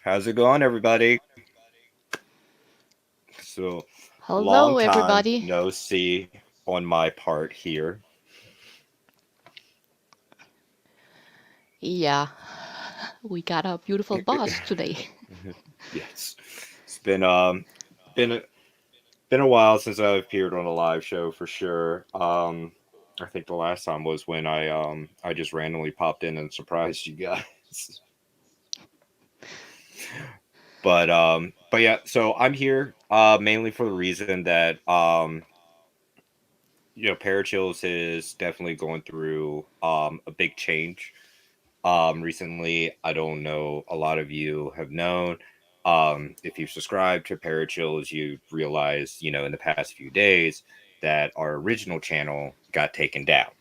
How's it going, everybody? So, long Hello, time everybody. no see on my part here. Yeah, we got a beautiful boss today. Yes, it's been a, been a while since I've appeared on a live show for sure. I think the last time was when I just randomly popped in and surprised you guys. But yeah, so I'm here mainly for the reason that Parachills is definitely going through a big change. Recently, I don't know, a lot of you have known. If you've subscribed to Parachills, you realize, in the past few days that our original channel got taken down.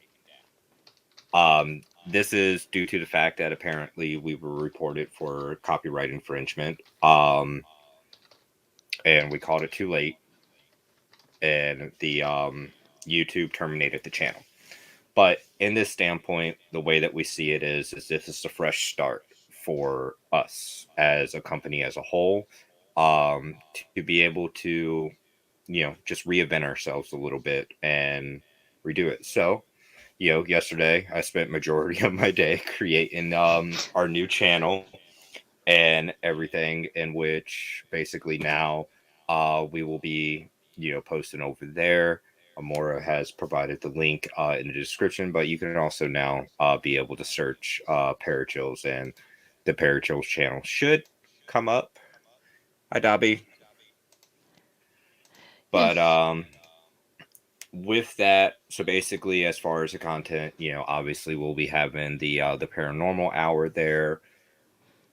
This is due to the fact that apparently we were reported for copyright infringement. And we called it too late, and the YouTube terminated the channel. But in this standpoint, the way that we see it is this is a fresh start for us as a company as a whole, to be able to, just reinvent ourselves a little bit and redo it. So, yesterday I spent majority of my day creating our new channel and everything, in which basically now we will be posting over there. Amora has provided the link in the description, but you can also now be able to search Parachills, and the Parachills channel should come up. Hi, Dobby. But Yes, with that, so basically, as far as the content, obviously we'll be having the paranormal hour there,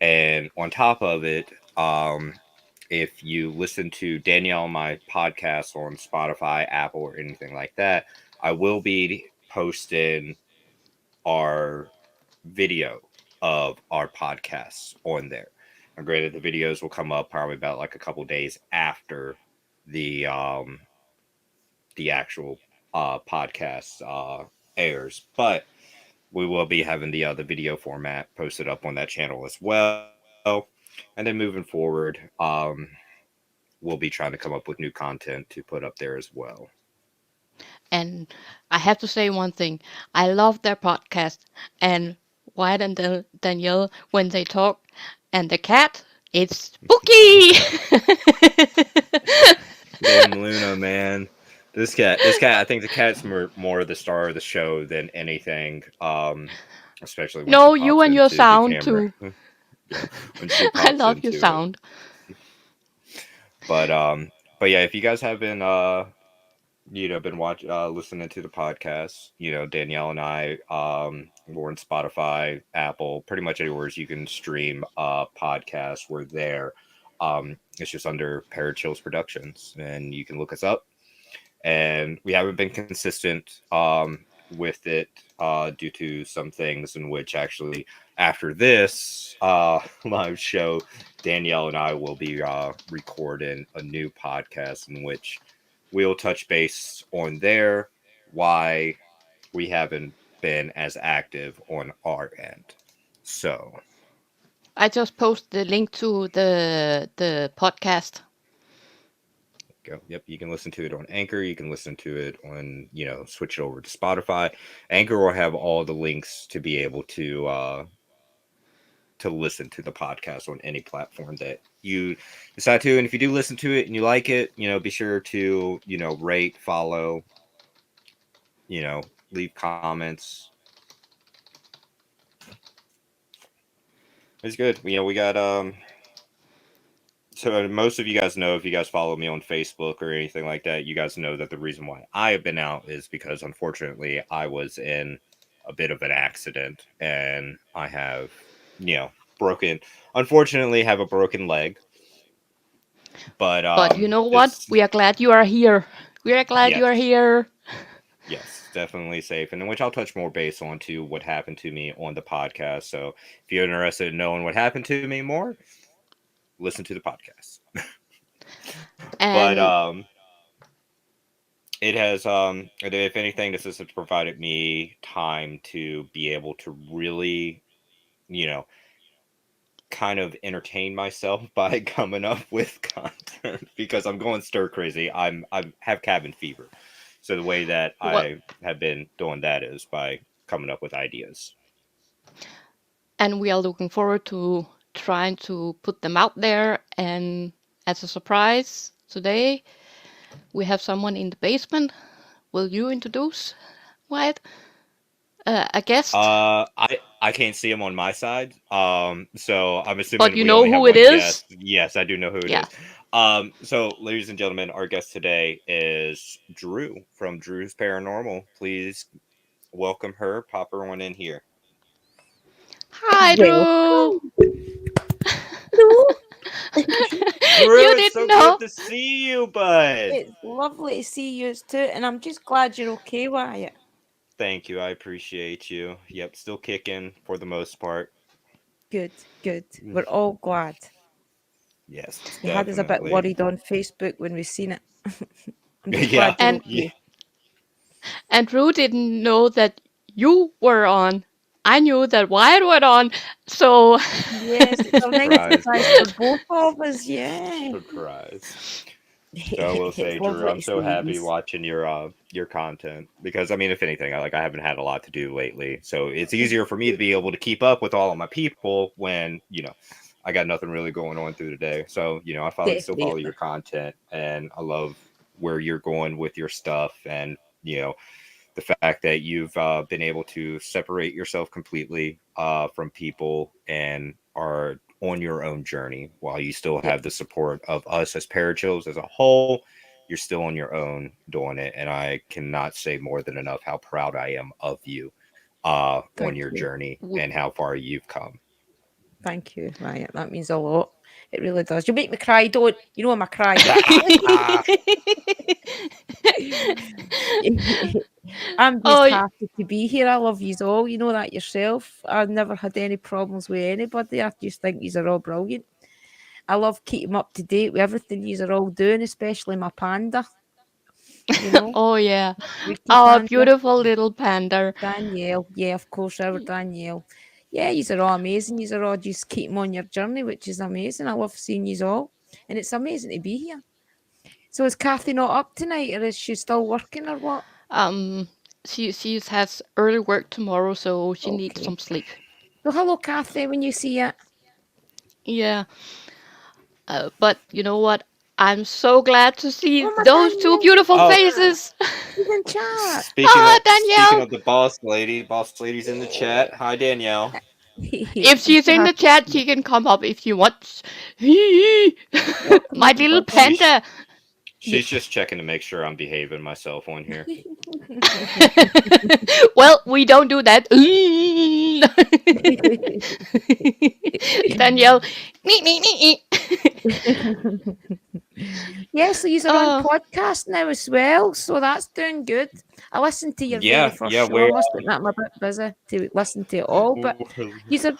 and on top of it, if you listen to Danielle and my podcast on Spotify, Apple, or anything like that, I will be posting our video of our podcasts on there. And granted, the videos will come up probably about like a couple days after the the actual podcast airs, but we will be having the video format posted up on that channel as well. And then moving forward, we'll be trying to come up with new content to put up there as well. and I have to say one thing. I love their podcast, and Wyatt and Danielle when they talk, and the cat, it's spooky. Damn Luna, man. This cat. I think the cat's more the star of the show than anything. Especially when she No, you pops and your into the sound camera. too. Yeah, when she I pops love your into it. sound. But um, but yeah, if you guys have been been listening to the podcast, Danielle and I, we're on Spotify, Apple, pretty much anywhere you can stream podcasts, we're there. It's just under Parachills Productions, and you can look us up. And we haven't been consistent with it due to some things, in which actually after this live show, Danielle and I will be recording a new podcast, in which we'll touch base on there why we haven't been as active on our end. So, I just posted the link to the podcast. go. Yep, you can listen to it on Anchor. You can listen to it on, switch it over to Spotify. Anchor will have all the links to be able to listen to the podcast on any platform that you decide to. And if you do listen to it and you like it, be sure to, rate, follow, leave comments. It's good. We got so most of you guys know, if you guys follow me on Facebook or anything like that, you guys know that the reason why I have been out is because unfortunately I was in a bit of an accident, and I have, you know, broken unfortunately have a broken leg. But But you know what? it's We are glad you are here. We are glad you are yes, here. yes, definitely safe, and in which I'll touch more base onto what happened to me on the podcast. So if you're interested in knowing what happened to me more, listen to the podcast. But And it has if anything, this has provided me time to be able to really, you know kind of entertain myself by coming up with content because I'm going stir crazy. I have cabin fever. So the way that Well, I have been doing that is by coming up with ideas. and we are looking forward to trying to put them out there. And as a surprise, today we have someone in the basement. Will you introduce Wyatt? A guest? I can't see him on my side. So I'm But assuming you we know only have who it one guest. is? Yes, I do know who it Yeah. is. So ladies and gentlemen, our guest today is Drew from Drew's Paranormal. Please welcome her. Pop her one in here. Hi, Drew. Welcome. Hello. Drew, You it's didn't so good know? to see you, bud. It's lovely to see you too, and I'm just glad you're okay, Wyatt. Thank you. I appreciate you. Yep, still kicking for the most part. Good, good. Mm, We're all glad. yes, You had us a bit definitely. worried on Facebook when we seen it. I'm just Yeah, glad you're And yeah. okay. and Drew didn't know that you were on. I knew that Wyatt were on, so Yes, it's a nice Surprise, surprise bud. for both of us. Yeah. Surprise. So I will It's say, Drew, lovely I'm to so see happy you. watching your content because I mean, if anything, I haven't had a lot to do lately, so it's easier for me to be able to keep up with all of my people when I got nothing really going on through the day. So I still follow Definitely. your content, and I love where you're going with your stuff, and the fact that you've been able to separate yourself completely from people and are on your own journey while you still Yep. have the support of us as Parachills as a whole. You're still on your own doing it, and I cannot say more than enough how proud I am of you on Thank your you. journey w- and how far you've come. Thank you, Wyatt. That means a lot. It really does. You make me cry, don't you know I'm a crier. I'm just oh, happy to be here. I love yous all. You know that yourself. I've never had any problems with anybody. I just think yous are all brilliant. I love keeping up to date with everything yous are all doing, especially my panda. You know, oh yeah, Ricky our Panda, beautiful little panda. Danielle. Yeah, of course, our Danielle. Yeah, yous are all amazing. Yous are all just keeping on your journey, which is amazing. I love seeing yous all. And it's amazing to be here. So is Kathy not up tonight, or is she still working, or what? Um, she has early work tomorrow, so she needs Okay. some sleep. So hello, Kathy, when you see it. Yeah, but you know what? I'm so glad to see Oh, my those two Danielle's in beautiful Oh, chat. faces. She's in chat. Ah, speaking Danielle. of the boss lady's in the chat. Hi, Danielle. If I'm she's so in the happy to chat, see she it. can come up if you want. Welcome, My little everybody. She's panda. Yeah. she's just checking to make sure I'm behaving myself on here. Well, we don't do that. Danielle. Nee, nee, nee, nee. Yeah, so you're on Oh, podcast now as well, so that's doing good. I listened to your very Yeah, first yeah, show. I we're must admit I'm a bit busy to listen to it all, but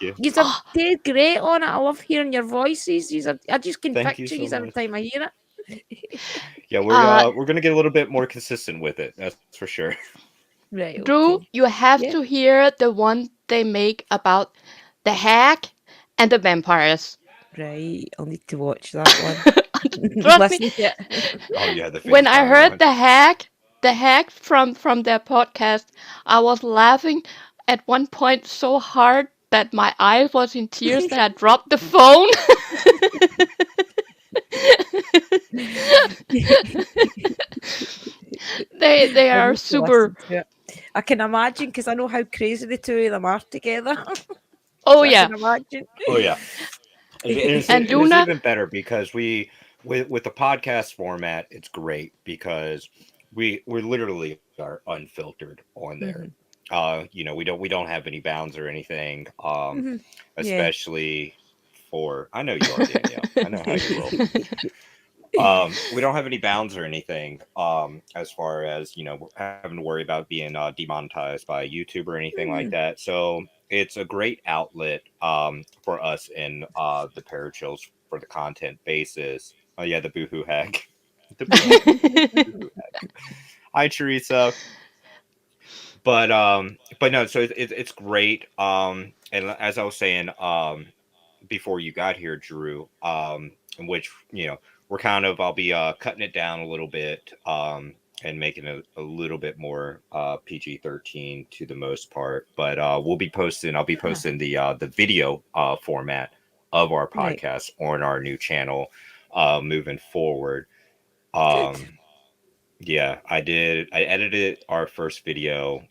yeah. you're oh, dead great on it. I love hearing your voices. I just can Thank you picture so you every much. time I hear it. Yeah, uh, we're gonna get a little bit more consistent with it. That's for sure. Right, Drew, okay. you have Yeah, to hear the one they make about the hack and the vampires. right. I'll need to watch that one. Trust me, Listen to it. Oh yeah, the when I vampire heard one. the hack from their podcast, I was laughing at one point so hard that my eyes was in tears that I dropped the phone. they I are need to super. listen to it. I can imagine because I know how crazy the two of them are together. Oh So I yeah, can imagine. Oh yeah, and and it's Luna. even better because we with the podcast format, it's great because we literally are unfiltered on there. Mhm, We don't have any bounds or anything. mhm. Yeah. Especially for I know you are Danielle. I know how you roll. We don't have any bounds or anything as far as having to worry about being demonetized by YouTube or anything like Mhm. that. So it's a great outlet for us in the Parachills for the content basis. Oh yeah, the boohoo hack. The boohoo hack. Hi Teresa. But no, so it's great. And as I was saying, before you got here, Drew. In which we're kind of I'll be cutting it down a little bit, and making it a little bit more PG-13 to the most part. But we'll be posting. I'll be Ah, posting the video format of our right. podcast on our new channel moving forward. Good. Um, yeah, I did. I edited our first video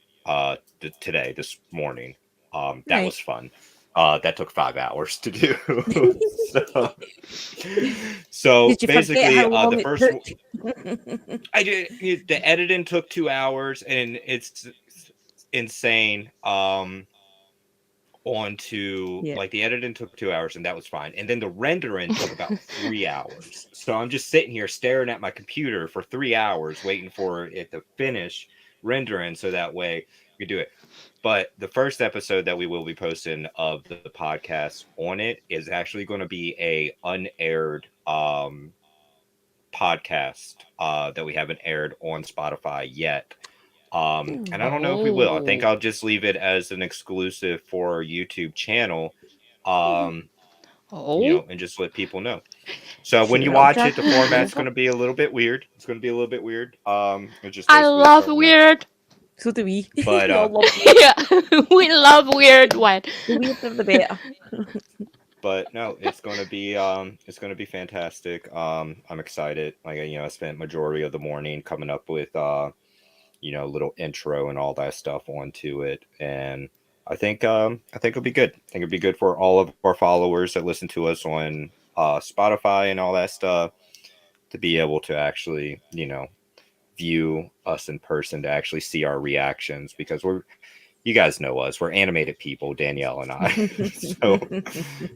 today, this morning. That Right. was fun. That took 5 hours to do. so, so Did you forget basically, how long the it first took? I did the editing took 2 hours, and it's insane. On to Yeah. like the editing took 2 hours, and that was fine, and then the rendering took about 3 hours. So I'm just sitting here staring at my computer for 3 hours waiting for it to finish rendering, so that way we do it. But the first episode that we will be posting of the podcast on it is actually going to be a unaired podcast that we haven't aired on Spotify yet. And I Hmm. don't know if we will. I think Oh. I'll just leave it as an exclusive for our YouTube channel, Mhm. um, Oh. and just let people know. So when you Sure, I'll watch drag it, the you format's going over. to be a little bit weird. It's going to be a little bit weird. It's just I basically love starting at, weird. So do we. but We all love weird. Yeah, we love weird one. The weirder the better. but no, it's going to be fantastic. I'm excited. Like I spent majority of the morning coming up with little intro and all that stuff onto it, and I think it'll be good. I think it'll be good for all of our followers that listen to us on Spotify and all that stuff, to be able to actually view us in person, to actually see our reactions, because you guys know us, we're animated people, Danielle and I. So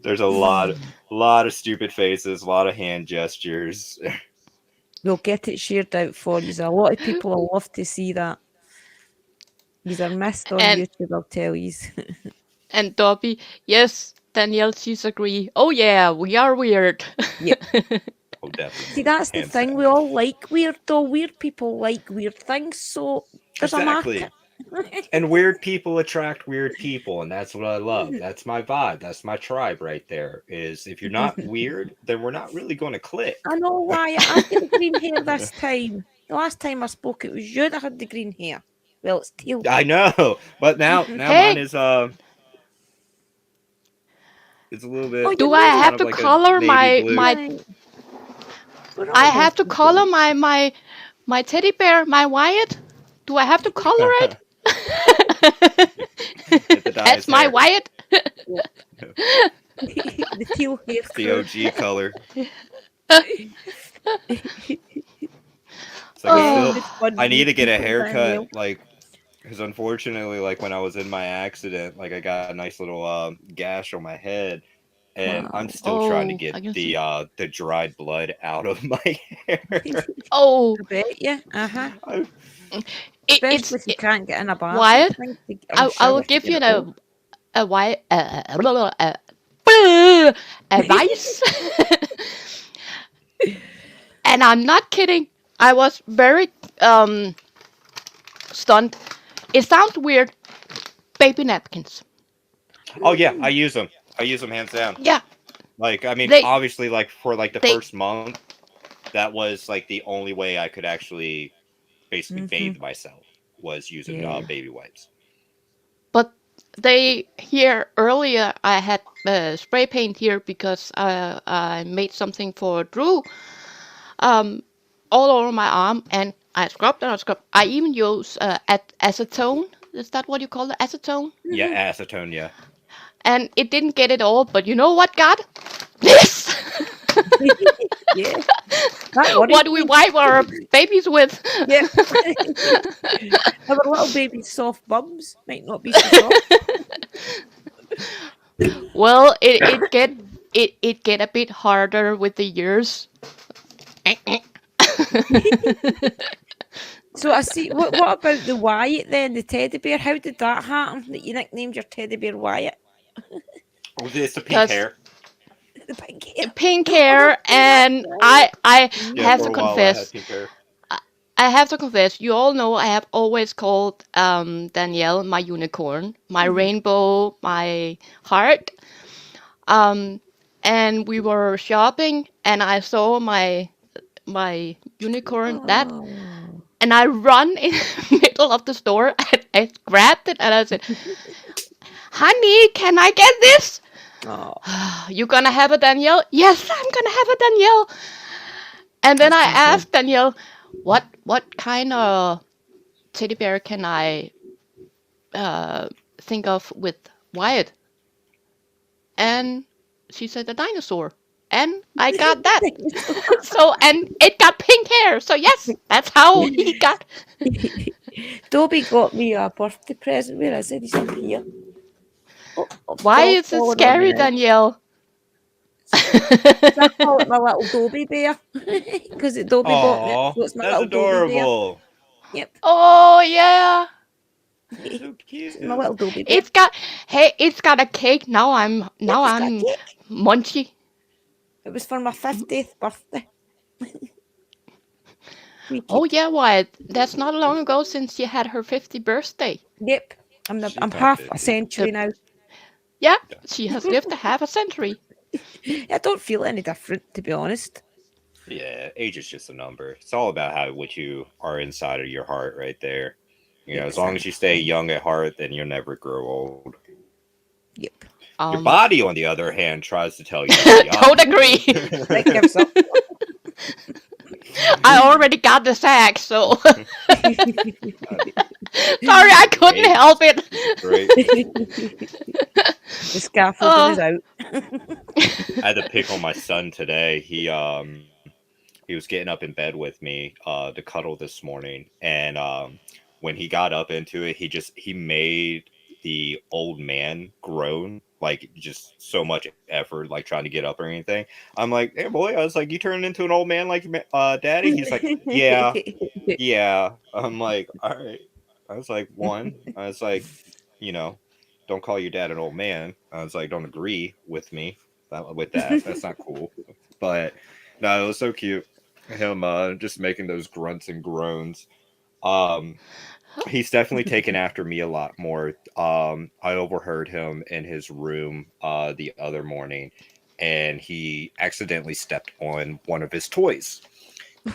there's a lot of stupid faces, a lot of hand gestures. We'll get it shared out for you. A lot of people will love to see that. These are missed on and YouTube, I'll tell you. and Dobby, yes, Danielle, she's agree. Oh yeah, we are weird. Yep. Oh, See, definitely, that's the hands thing. down. We all like weird, though. Weird people like weird things, so there's a Exactly. market. And weird people attract weird people, and that's what I love. That's my vibe. That's my tribe right there. Is if you're not weird, then we're not really going to click. I know why I've got the green hair this time. The last time I spoke, it was you that had the green hair. Well, it's teal. I know, but now mine Hey, is it's a little Oh, bit. you're do I It's maybe kind have of to like a color navy my blue. my? right. We're I almost have to color there. my teddy bear, my Wyatt. Do I have to color it? Get the dye That's his my hair. Wyatt. Yeah. The teal hair It's the crew. OG color. It's like I Yeah, still good Oh, fun I need with to get a people, haircut, Danielle. like, because unfortunately, like when I was in my accident, like I got a nice little gash on my head, and I'm Wow. still trying to oh, get I can see. the dried blood out of my hair. Oh, I bet you. Uh-huh. I, Especially it's if you can't get in a bath and Wyatt. things or a I will shower to give get you it off. a Wyatt advice, and I'm not kidding. I was very stunned. It sounds weird. Baby napkins. oh yeah, I Mm, use them. I use them hands down. Yeah, Like I mean, they obviously, like for like the they. first month, that was like the only way I could actually basically mm-hmm. bathe myself, was using Yeah. baby wipes. But they here earlier. I had spray paint here because I made something for Drew. Um, all over my arm, and I scrubbed and I scrubbed. I even use acetone. Is that what you call it? Acetone? Yeah, Mm-hmm. acetone. Yeah. And it didn't get it all, but you know what got? This! Yeah. That worries What do we me. wipe our babies with? Yeah. Our little baby's soft bums might not be so soft. Well, it get a bit harder with the years. So I see. What about the Wyatt then? The teddy bear. How did that happen? That you nicknamed your teddy bear Wyatt? Oh, it's the pink Because hair. The pink hair. pink Oh, hair, that's and right. I Yeah, have for Mm. to a while I had confess, pink hair. I have to confess, you all know I have always called Danielle my unicorn, my Mhm. rainbow, my heart. Um, and we were shopping, and I saw my unicorn that, Oh. and I run in the middle of the store and I grabbed it and I said, "Honey, can I get this?" Oh, You gonna have a Danielle? Yes, I'm gonna have a Danielle. And then that's I lovely. asked Danielle, what kind of teddy bear can I uh, think of with Wyatt? And she said a dinosaur. And I got that. So, and it got pink hair. So, yes, that's how he got. Dobby got me a birthday present. Where is it? He's up here. Oh, oh, Why dog is it falling on me scary, now. Danielle? 'Cause I call it my little Dobby bear. Because Dobby bought me it, Aw, so it's my that's little Dobby bear. adorable. Yep. Oh, yeah. That's so It's my cute. little Dobby bear. It's got, hey, it's got a cake. Yep, Now it's got a I'm cake. munchy. It was for my 50th birthday. Oh, Wicked. yeah, Wyatt. That's not long ago since she had her 50th birthday. Yep. She's I'm not half a 50. The, century now. yeah, Yeah. she has lived a half a century. I don't feel any different, to be honest. Yeah, age is just a number. It's all about how what you are inside of your heart right there. As long as you stay Exactly. young at heart, then you'll never grow old. Yep. Your Um, body, on the other hand, tries to tell you the don't agree. That gives up. I already got the sack, so Uh, sorry, I couldn't age help it. is great. The scaffolding is Oh, out. I had to pick on my son today. He was getting up in bed with me to cuddle this morning, and when he got up into it, he made the old man groan, like just so much effort, like trying to get up or anything. I'm like, hey boy, I was like, you turned into an old man like daddy. He's like, yeah, yeah. I'm like, all right. I was like, one. I was like, you know, don't call your dad an old man. I was like, don't agree with me with that. That's not cool. But no, it was so cute. Him just making those grunts and groans. Um, he's definitely taken after me a lot more. I overheard him in his room the other morning, and he accidentally stepped on one of his toys.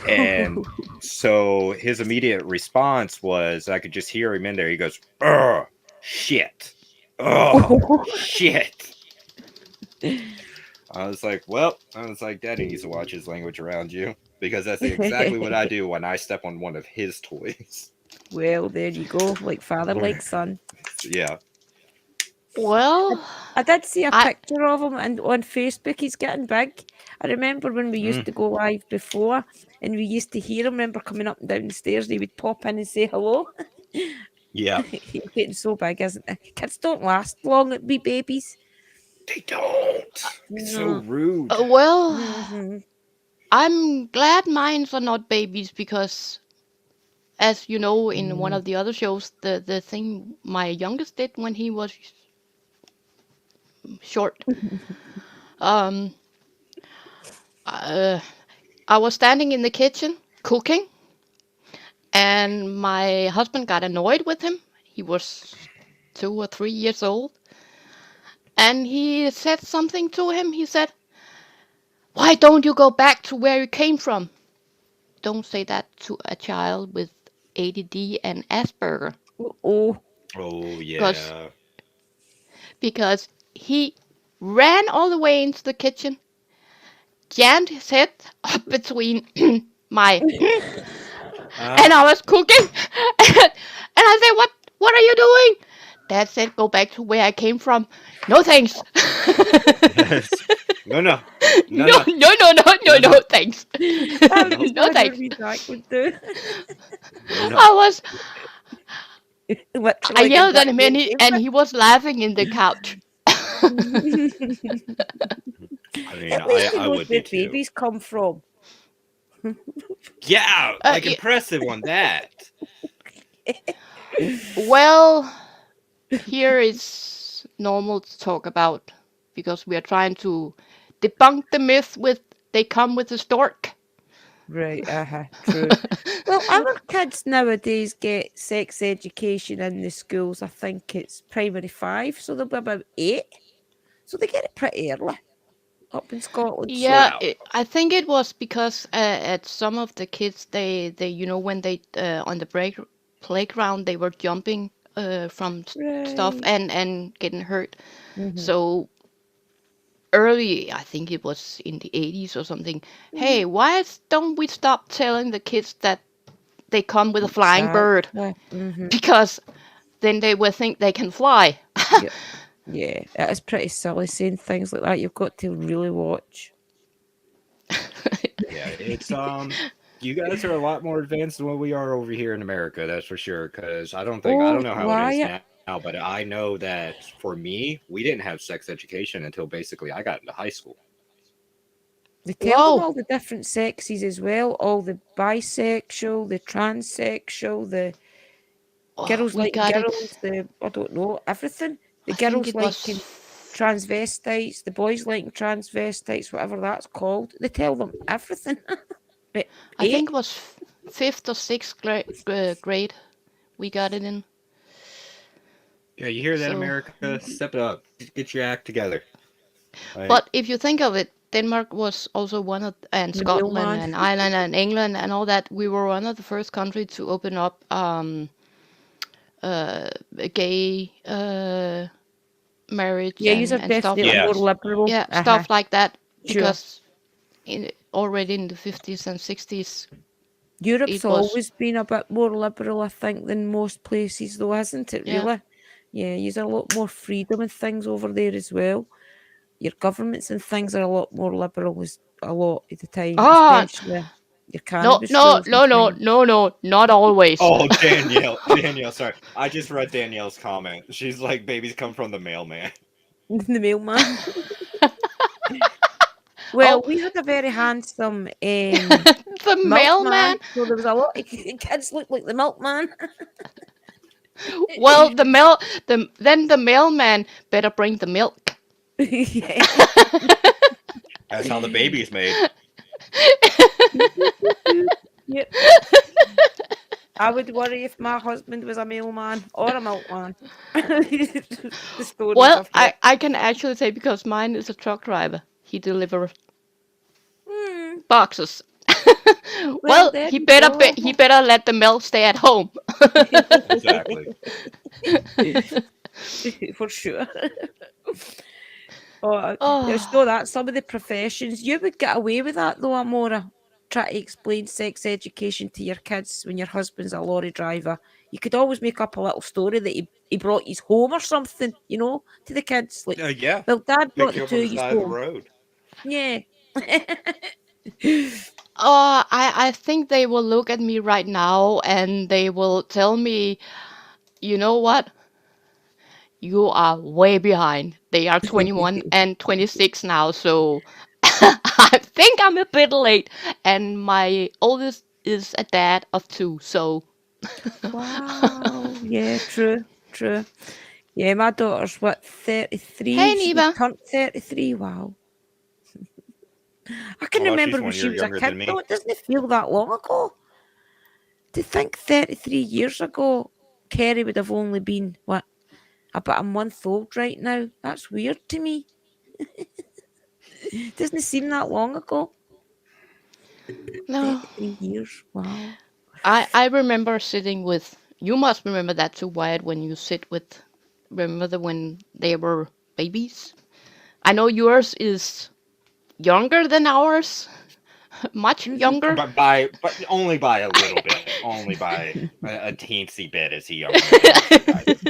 And so his immediate response was, I could just hear him in there. He goes, "Ugh, shit, oh shit." I was like, well, I was like, Daddy needs to watch his language around you because that's exactly what I do when I step on one of his toys. Well, there you go. Like father, like son. Yeah. well, I did see a I picture of him and on Facebook. He's getting big. I remember when we used Mm, to go live before and we used to hear him. Remember coming up and down the stairs, he would pop in and say hello. yeah. He's getting so big, isn't he? Kids don't last long at be babies. They don't. It's so No. rude. well, Hmm. I'm glad mines are not babies because, as you know, in one Mm. of the other shows, the thing my youngest did when he was short, um, uh, I was standing in the kitchen cooking, and my husband got annoyed with him. He was 2 or 3 years old, and he said something to him. He said, "Why don't you go back to where you came from?" Don't say that to a child with ADD and Asperger, Oh, Oh, because yeah. he ran all the way into the kitchen, jammed his head up between my, and I was cooking, and I said, "What are you doing?" Dad said, "Go back to where I came from." No thanks. Yes. No, no. No, No, no. no, no, no, no, No, no, no. thanks. that No. was No what your thanks. wee Zach would do. No, no. I was, I Literally yelled at exactly him, the same and he was laughing in the couch. thing. I mean, At least he I knows would where be too. babies come from. Yeah, uh, like y- impressive on that. well, here is normal to talk about because we are trying to debunk the myth with they come with a stork. Right, true. Well, our kids nowadays get sex education in the schools. I think it's primary five, so they'll be about 8. So they get it pretty early up in Scotland. So Yeah, Wow. I think it was because at some of the kids, they when they on the break playground they were jumping from stuff right. and getting hurt. Mm-hmm. So early, I think it was in the 80s or something. Mm-hmm. Hey, don't we stop telling the kids that they come with a flying bird? Exactly. Mm-hmm. Because then they will think they can fly. Yeah. Yeah. It is pretty silly saying things like that. You've got to really watch. Yeah, it's you guys are a lot more advanced than what we are over here in America, that's for sure. Because I don't Oh, know how it is Wyatt, now, but I know that for me, we didn't have sex education until basically I got into high school. they tell them Whoa! all the different sexes as well, all the bisexual, the transsexual, the Oh, girls we liking got it. girls, the I don't know, everything. The I think girls it liking was. transvestites, the boys liking transvestites, whatever that's called. They tell them everything. At I think eight. it was fifth or sixth grade. We got it in. Yeah, you hear that, So, America? Mhm. Step it up, get your act together. Like, but if you think of it, Denmark was also one of, and The Scotland mailman. and Ireland and England and all that. We were one of the first countries to open up gay marriage Yeah, you are and stuff definitely like, more yes, liberal. yeah, Uh-huh. stuff like that, Sure. because already in the 50s and 60s Europe's it was, always been a bit more liberal, I think, than most places, though, hasn't it, yeah. really? Yeah, you've a lot more freedom and things over there as well. Your governments and things are a lot more liberal as a lot of the time, Ah, especially your no, cannabis no, rules and no, no, things. no, no, not always. oh, Danielle, sorry. I just read Danielle's comment. She's like, babies come from the mailman. The mailman. Oh, Well, we had a very handsome the mailman. milkman, so there was a lot of kids looked like the milkman. Well, then the mailman better bring the milk. Yeah. That's how the baby's made. Yep. I would worry if my husband was a mailman or a milkman. The stories Well, I've heard. I can actually say because mine is a truck driver. He delivers Hmm. boxes. Well, Well, there you go. he better let the milk stay at home. Exactly. For sure. Oh, there's Oh, no that. Some of the professions, you would get away with that though, Amora. Try to explain sex education to your kids when your husband's a lorry driver. You could always make up a little story that he brought you home or something, to the kids. Like, Yeah. well, Dad Pick brought you the up two on of the you side of the home. road. Yeah. I think they will look at me right now and they will tell me, you know what? You are way behind. They are 21 and 26 now, so I think I'm a bit late. And my oldest is a dad of two, so. Wow. Yeah, true, true. Yeah, my daughter's what, 33? Hey, She just Neva. turned 33. Wow. I can Oh, well, remember she's when 1 she year was a younger kid, than though. me. It doesn't feel that long ago. To think 33 years ago, Kerry would have only been, what, about a month old right now? That's weird to me. Doesn't seem that long ago. No. 33 years. Wow. I remember sitting with. You must remember that too, Wyatt, when you sit with. Remember when they were babies? I know yours is younger than ours, much Hmm. younger. But only by a little bit. Only by a teensy bit is he younger than most of you guys.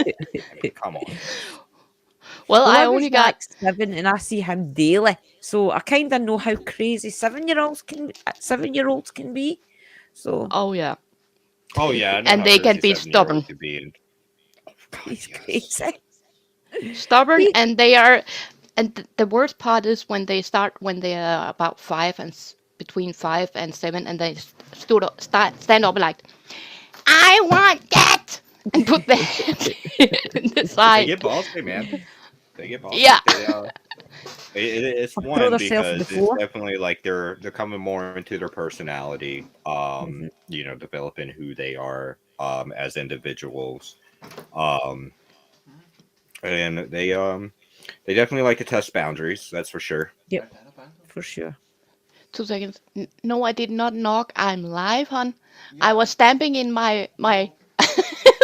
I mean, come on. Well, Well, I I was only got. like 7 and I see him daily. So I kind of know how crazy 7-year-olds can be. So Oh, yeah. Oh yeah, I know And how they can crazy be 7-year-old stubborn. could be. And oh God, he's yes. crazy. Stubborn, He, and they are. And the worst part is when they are about five and between 5 and 7, and they stand up like, I want that! And put their hand in the They side. get bossy, man. They get bossy. Yeah. It's throw one themselves on the because it's floor. definitely like they're coming more into their personality. Mhm. Developing who they are as individuals. Um, and they They definitely like to test boundaries. That's for sure. Yep, for sure. 2 seconds. No, I did not knock. I'm live, hon. I was stamping in my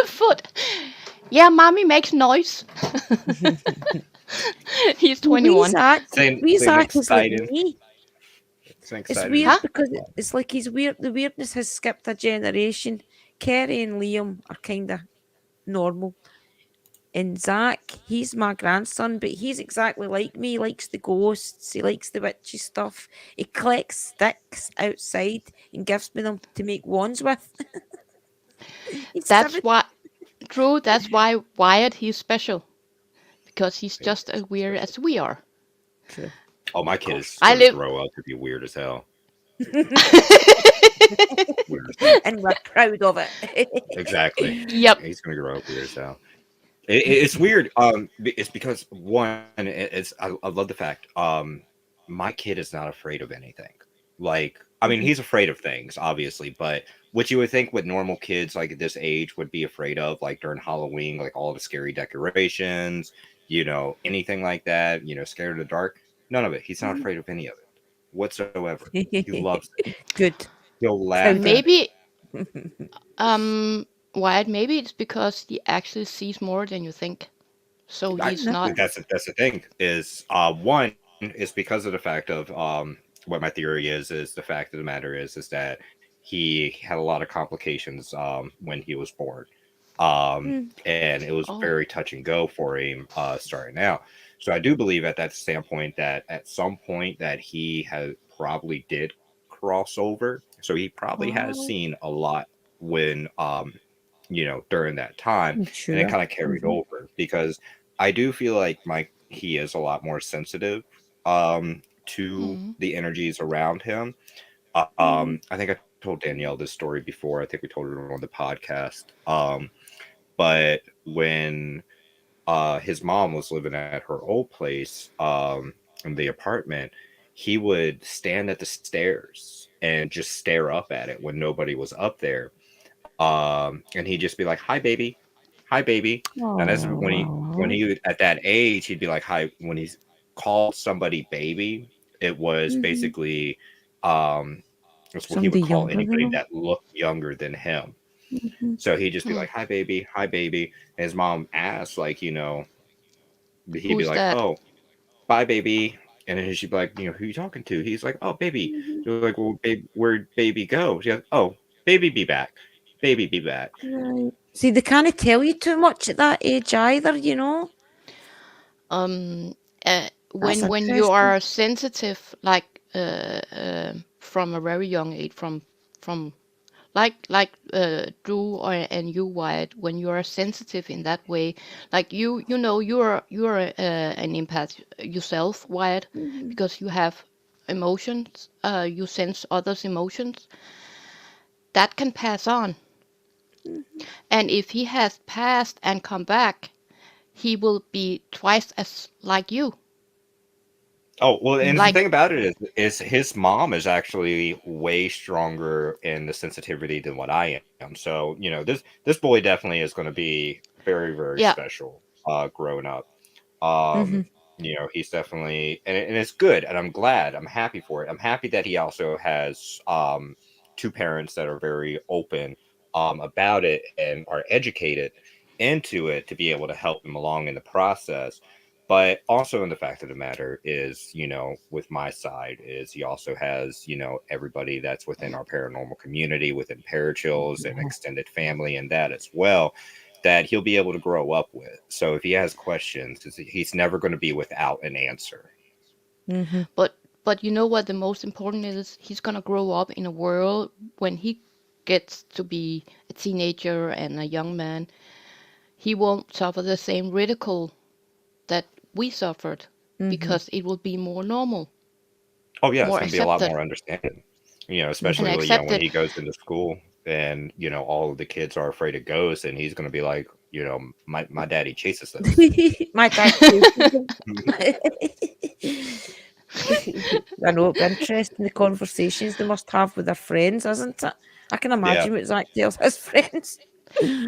foot. Yeah, mommy makes noise. He's Wee 21. Zach, wee Same Zach is like exciting. me. Same It's exciting. weird Huh? because it's like he's weird. The weirdness has skipped a generation. Kerry and Liam are kind of normal. And Zach, he's my grandson, but he's exactly like me. He likes the ghosts. He likes the witchy stuff. He collects sticks outside and gives me them to make wands with. He's That's 7. why. True. That's why Wyatt he's special because he's He's just as weird special. as we are. True. Oh, my Of kid course. is I going to live. grow up to be weird as hell. Weird as hell. And we're proud of it. Exactly. Yep. He's going to grow up weird as hell. It's weird. It's because one, I love the fact. My kid is not afraid of anything. Like, I mean, Mhm. he's afraid of things, obviously, but what you would think what normal kids like at this age would be afraid of, like during Halloween, like all the scary decorations, anything like that, scared of the dark. None of it. He's not Mhm. afraid of any of it whatsoever. He loves it. Good. He'll laugh Proud of at it. Maybe Wyatt. Maybe it's because he actually sees more than you think. So he's not. Never. That's the thing is one is because of the fact of what my theory is the fact of the matter is that he had a lot of complications when he was born, Mm. and it was Oh. very touch and go for him starting out. So I do believe at that standpoint that at some point that he had probably did cross over, so he probably has seen Oh, a lot when during that time, I'm and it sure. kind of carried Hmm. over because I do feel like he is a lot more sensitive to Hmm. the energies around him. Mm. I think I told Danielle this story before. I think we told it on the podcast. But when his mom was living at her old place in the apartment, he would stand at the stairs and just stare up at it when nobody was up there. And he'd just be like, "Hi, baby, hi, baby." And that's when Oh. at that age, he'd be like, "Hi." When he called somebody baby, it was Hmm. basically um, it's what he would Somebody call younger than anybody him. that looked younger than him. Hmm. So he'd just be Hmm. like, "Hi, baby, hi, baby." And his mom asked, like, he'd be Who's like, that? "Oh, bye, baby." And then she'd be like, "Who you talking to?" He's like, "Oh, baby." Hmm. They're like, "Well, babe, where'd baby go?" She goes, "Oh, baby, be back. Baby, be back." Right. See, they can't tell you too much at that age either, you know? Um, uh, That's when you interesting. are sensitive, like from a very young age, from Drew and you, Wyatt, when you are sensitive in that way, like you're an empath yourself, Wyatt, Hmm. because you have emotions, you sense others' emotions that can pass on. Hmm. And if he has passed and come back, he will be twice as like you. Oh, well, and the Like, thing about it is his mom is actually way stronger in the sensitivity than what I am. So, this boy definitely is going to be very, very yeah, special growing up. Um, Hmm. he's definitely and it's good, and I'm glad. I'm happy for it. I'm happy that he also has two parents that are very open about it and are educated into it to be able to help him along in the process. But also in the fact of the matter is, with my side is he also has, everybody that's within our paranormal community, within Parachills and extended family and that as well, that he'll be able to grow up with. So if he has questions, he's never going to be without an answer. Hmm. but you know what the most important is? He's gonna grow up in a world when he gets to be a teenager and a young man. He won't suffer the same ridicule that we suffered Hmm. because it will be more normal, Oh yeah, it's more going to be a lot accepted, more understanding. and Hmm. Especially when accepted. he goes into school and all of the kids are afraid of ghosts, and he's going to be like, my daddy chases those. My dad chases them. I know it'll be interesting the conversations they must have with their friends, isn't it? I can Yeah. imagine what Zach tells his friends.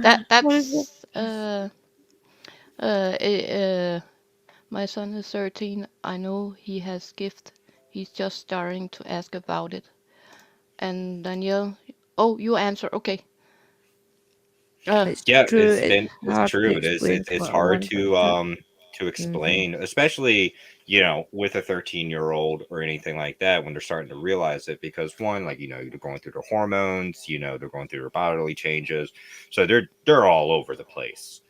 that What is it? that's uh, uh, My son is 13. I know he has gift. He's just starting to ask about it. And Danielle, oh, you answer. Okay. Uh, It's Yeah, true. It's it's hard to true. explain to It's little hard ones, isn't it? to Mm-hmm. explain, especially, with a 13-year-old or anything like that when they're starting to realize it, because one, like, they're going through their hormones, they're going through their bodily changes. So they're all over the place.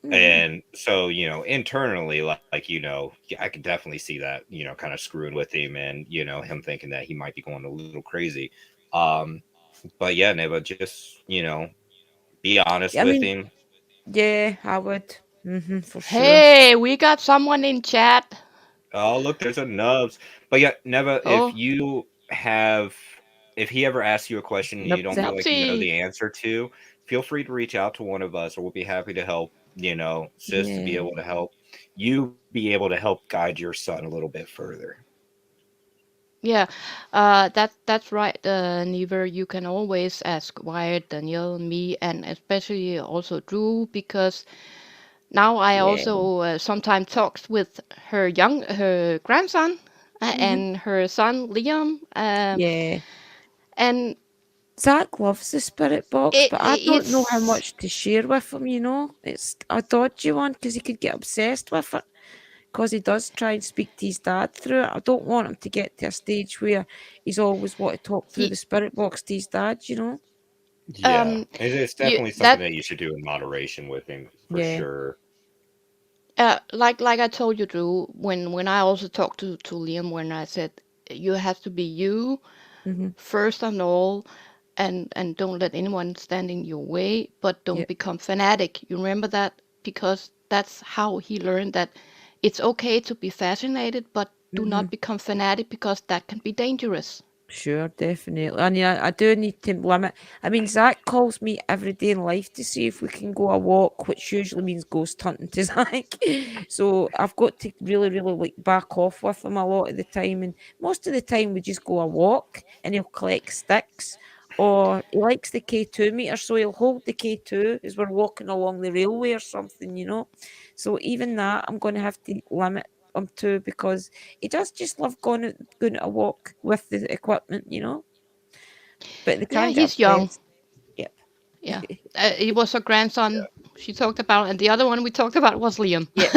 Mm-hmm. And so, internally, like, yeah, I could definitely see that, kind of screwing with him, and, him thinking that he might be going a little crazy. Um, but yeah, Neva, just, be honest I with mean, him. yeah, I would. Mm-hmm, for sure. hey, we got someone in chat. Oh, look, there's a nubs. But yeah, Neva, Oh, if he ever asks you a question and you don't Nubsy. feel like you know Nupsy. the answer to, feel free to reach out to one of us, or we'll be happy to help, sis, to be Yeah. able to help you be able to help guide your son a little bit further. Yeah, that's right, Never. You can always ask Wyatt, Danielle, me, and especially also Drew, because now I Yeah. also sometimes talks with her grandson Mm-hmm. and her son Liam, Yeah. and Zach loves the spirit box, but I don't know how it's much to share with him, you know? It's a dodgy one because he could get obsessed with it. Because he does try and speak to his dad through it. I don't want him to get to a stage where he's always want to talk through he the spirit box to his dad, you know? Yeah, um it's you definitely something that that you should do in moderation with him for Yeah. sure. like I told you, Drew, when I also talked to Liam, when I said you have to be you Mm-hmm. first and all, and don't let anyone stand in your way, but don't Yep. become fanatic. You remember that, because that's how he learned that it's okay to be fascinated, but do Mm-hmm. not become fanatic, because that can be dangerous. Sure, definitely. And yeah, I do need to limit. I mean, Zach calls me every day in life to see if we can go a walk, which usually means ghost hunting to Zach. So I've got to really, really like back off with him a lot of the time. And most of the time, we just go a walk and he'll collect sticks. Or he likes the K2 meter, so he'll hold the K2 as we're walking along the railway or something, you know. So even that, I'm going to have to limit him to because he does just love going a walk with the equipment, you know, but they Yeah, can get he's young. obsessed. Yep. Yeah, it was her grandson she talked about, and the other one we talked about was Liam. Yep.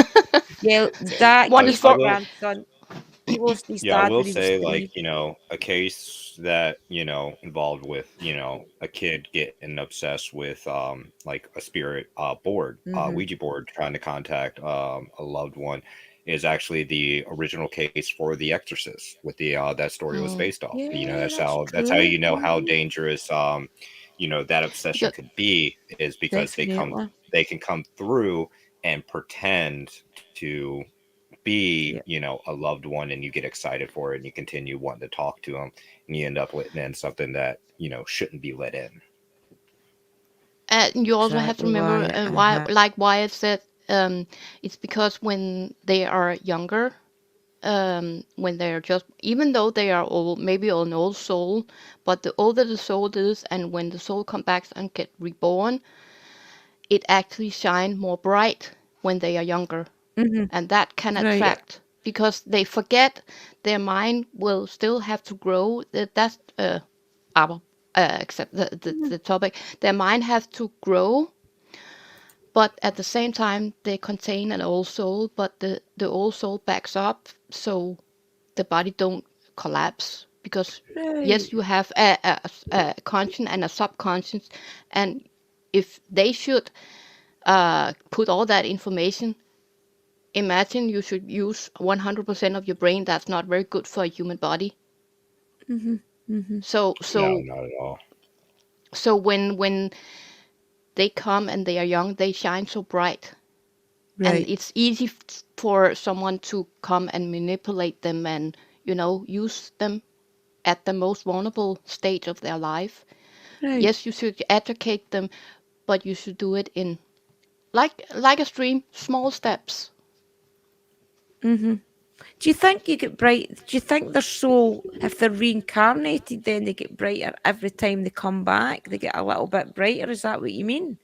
Yeah, Zach, One is he's I my for will. grandson. He lost his Yeah, I dad will when he was say, like, 3. a case that, involved with, a kid getting obsessed with, like a spirit board, Mm-hmm. Ouija board, trying to contact a loved one, is actually the original case for The Exorcist, with the that story was mm, based off. Yeah, That's how true. you know how Mm-hmm. dangerous that obsession because could be, is because Definitely. they can come through and pretend to be, Yep. a loved one, and you get excited for it, and you continue wanting to talk to them, and you end up letting in something that, shouldn't be let in. and you also have to Exactly remember, why. why, Uh-huh. like Wyatt said, it's because when they are younger, when they're just, even though they are old, maybe an old soul, but the older the soul is, and when the soul comes back and get reborn, it actually shines more bright when they are younger, Mm-hmm. and that can Right. attract, because they forget, their mind will still have to grow. That's our except Mhm. the topic. Their mind has to grow, but at the same time they contain an old soul, but the old soul backs up, so the body don't collapse, because Right. yes, you have a conscious and a subconscious, and if they should put all that information, imagine you should use 100% of your brain. That's not very good for a human body. Mm-hmm. Mm-hmm. so No, so not at all. so when they come and they are young, they shine so bright, and Right. it's easy for someone to come and manipulate them, and use them at the most vulnerable stage of their life. Right. Yes, you should educate them, but you should do it in, like a stream, small steps. Mm-hmm. Do you think you get bright? Do you think their soul, if they're reincarnated, then they get brighter every time they come back? They get a little bit brighter. Is that what you mean?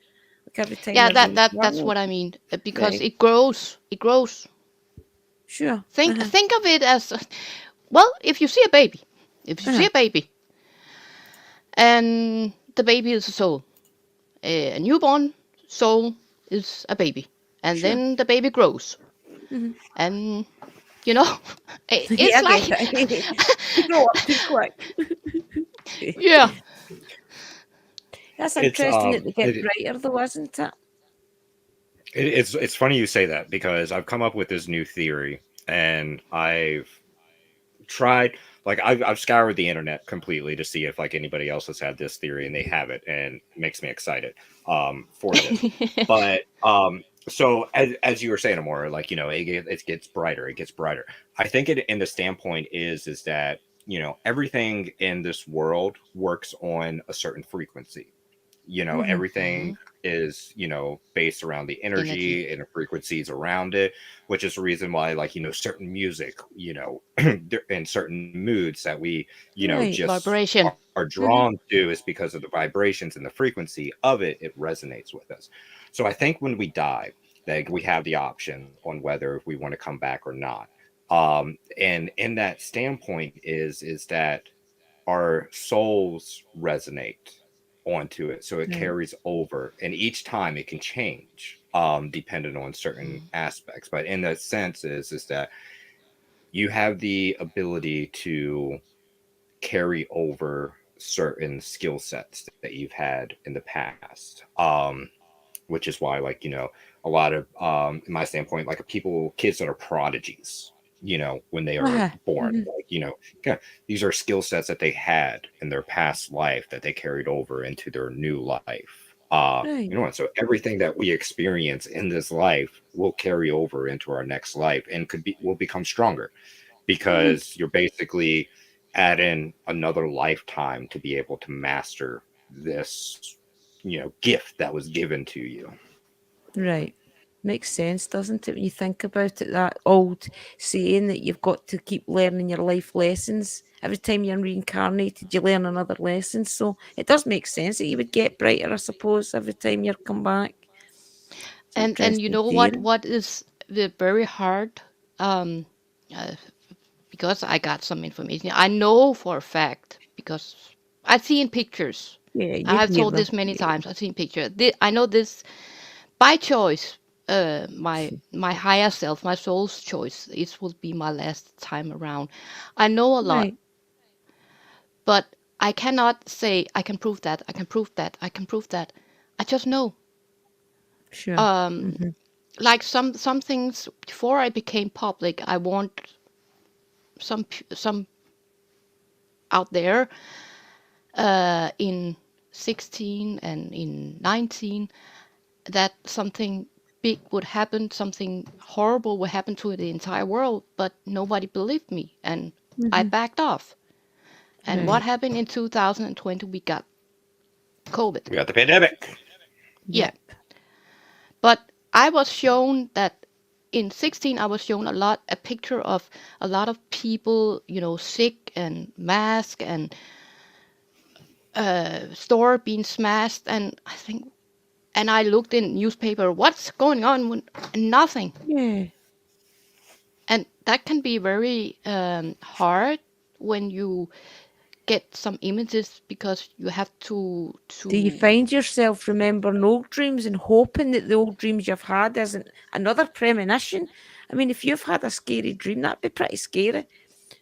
Like every time Yeah, they're that's what I reincarnated? mean, because Right. it grows. Sure. Think of it as, well, if you see a baby, if you see a baby, and the baby is a soul, a newborn soul is a baby, and Sure. then the baby grows, and you know, Yeah, it's I get like, it. You grow up too quick. yeah, That's It's interesting that they get it, brighter, though, isn't it? it's funny you say that because I've come up with this new theory, and I've tried, like, I've scoured the internet completely to see if like anybody else has had this theory, and they have it, and it makes me excited for this. But so as you were saying, Amora, like, it gets brighter, it gets brighter. I think it, in the standpoint is that, everything in this world works on a certain frequency. Everything Mhm. is, based around the Energy, energy and the frequencies around it, which is the reason why, like, certain music, in certain moods that we, Right. just vibration. are drawn to, is because of the vibrations and the frequency of it resonates with us. So I think when we die, that we have the option on whether we want to come back or not. And in that standpoint is that our souls resonate onto it, so it Right. carries over, and each time it can change, depending on certain Mm. aspects. But in that sense is that you have the ability to carry over certain skill sets that you've had in the past, which is why, like, a lot of, in my standpoint, like, kids that are prodigies, when they are born, Mm-hmm. like, yeah, these are skill sets that they had in their past life that they carried over into their new life. Right. And so everything that we experience in this life will carry over into our next life, and will become stronger, Mm-hmm. because you're basically adding another lifetime to be able to master this, gift that was given to you. Right. Makes sense, doesn't it? When you think about it, that old saying that you've got to keep learning your life lessons. Every time you're reincarnated, you learn another lesson. So it does make sense that you would get brighter, I suppose, every time you come back. It's an And you interesting know what? theory. What is the very hard? Um, uh, because I got some information. I know for a fact because I've seen pictures. Yeah, I you have hear told them. this many Yeah. times. I've seen pictures. I know this by choice. My higher self, my soul's choice. This will be my last time around. I know a lot, Right. but I cannot say I can prove that. I can prove that. I can prove that. I just know. Sure. Um, Mm-hmm. like some things before I became public, I want some out there in 16 and in 19 that something big would happen, something horrible would happen to the entire world, but nobody believed me and I Mm-hmm. backed off. And what Right. happened in 2020? We got COVID. We got the pandemic. Yeah, Yep. but I was shown that in 16 I was shown a picture of a lot of people, sick and mask and store being smashed, and I think, and I looked in newspaper, what's going on? Nothing. Yeah. And that can be very hard when you get some images because you have Do you to. find yourself remembering old dreams and hoping that the old dreams you've had isn't another premonition? I mean, if you've had a scary dream, that'd be pretty scary.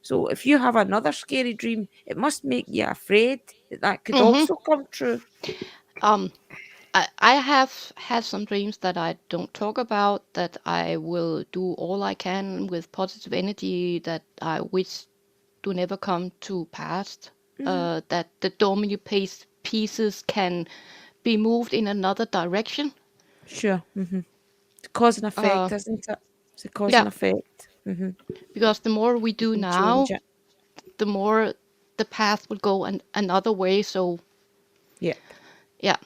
So if you have another scary dream, it must make you afraid that that could Mhm. also come true. um I have had some dreams that I don't talk about, that I will do all I can with positive energy that I wish to never come to pass. Hmm. That the domino pieces can be moved in another direction. Sure. Hmm. It's cause and Uh, effect, isn't it? It's a cause yeah, and effect. Hmm. because the more we You do can change now, it. the more the path will go another way. So, Yep. yeah.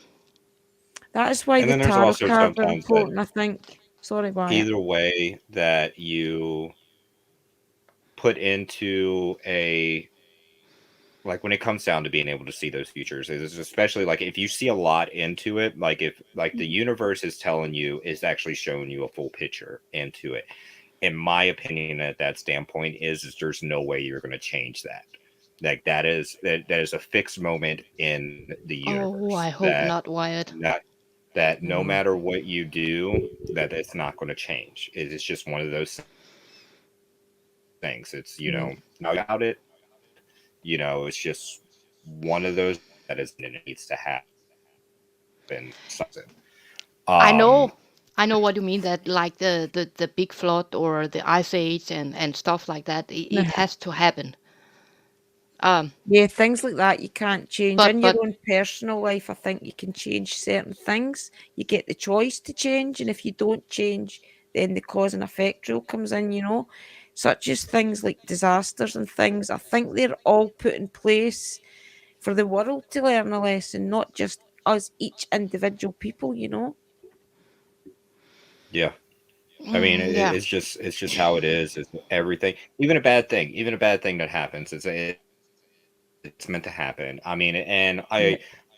That is why And the then there's tarot also cards are sometimes that important, I think. Sorry, Wyatt. either way that you put into a, like, when it comes down to being able to see those futures, is especially like if you see a lot into it, like if like the universe is telling you, is actually showing you a full picture into it. in my opinion, at that standpoint, is there's no way you're going to change that. Like that is a fixed moment in the Oh, universe I hope not, Wyatt. that no Mm. matter what you do, that it's not going to change. It's just one of those things. It's now you got it. It's just one of those moments that is and it needs to happen sometime. I know, I know what you mean. That like the big flood or the ice age and stuff like that. It Uh-huh. has to happen. Um, Yeah, things like that you can't change. but In your but own personal life, I think you can change certain things. You get the choice to change, and if you don't change, then the cause and effect rule comes in, such as things like disasters and things. I think they're all put in place for the world to learn a lesson, not just us, each individual people. Yeah. I mean, yeah, it's just how it is. It's everything, even a bad thing that happens. It's meant to happen. I mean, and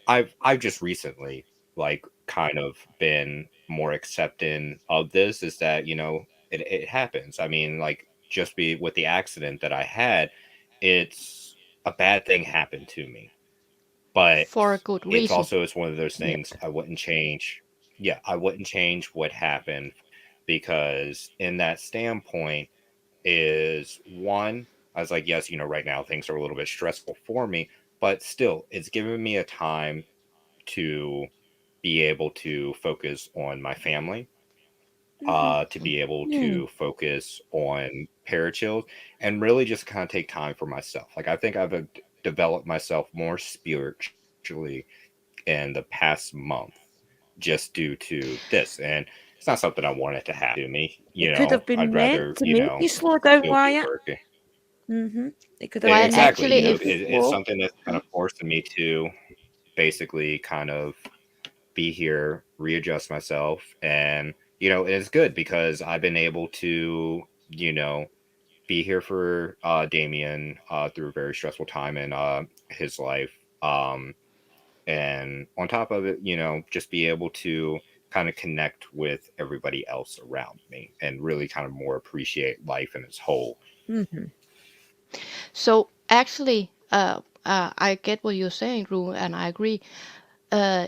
I've just recently like kind of been more accepting of this. Is that it happens. I mean, like just be with the accident that I had, it's a bad thing happened to me, but for a good reason. it's one of those Yeah. things I wouldn't change. Yeah, I wouldn't change what happened because in that standpoint is one, I was like, yes, right now things are a little bit stressful for me, but still, it's given me a time to be able to focus on my family, Hmm. to be able Yeah. to focus on Parachills, and really just kind of take time for myself. Like I think I've developed myself more spiritually in the past month just due to this. And it's not something I wanted to happen to me. It could have I'd been meant rather, to make you slow down, still be Wyatt. working. It could have Wyatt, been meant to Exactly. actually, make if you It's slow. something that's kind of forcing me to basically kind of be here, readjust myself. And, it's good because I've been able to, be here for Damien through a very stressful time in his life. Um, and on top of it, just be able to kind of connect with everybody else around me and really kind of more appreciate life in its whole. Hmm. so actually, I get what you're saying, Rue, and I agree.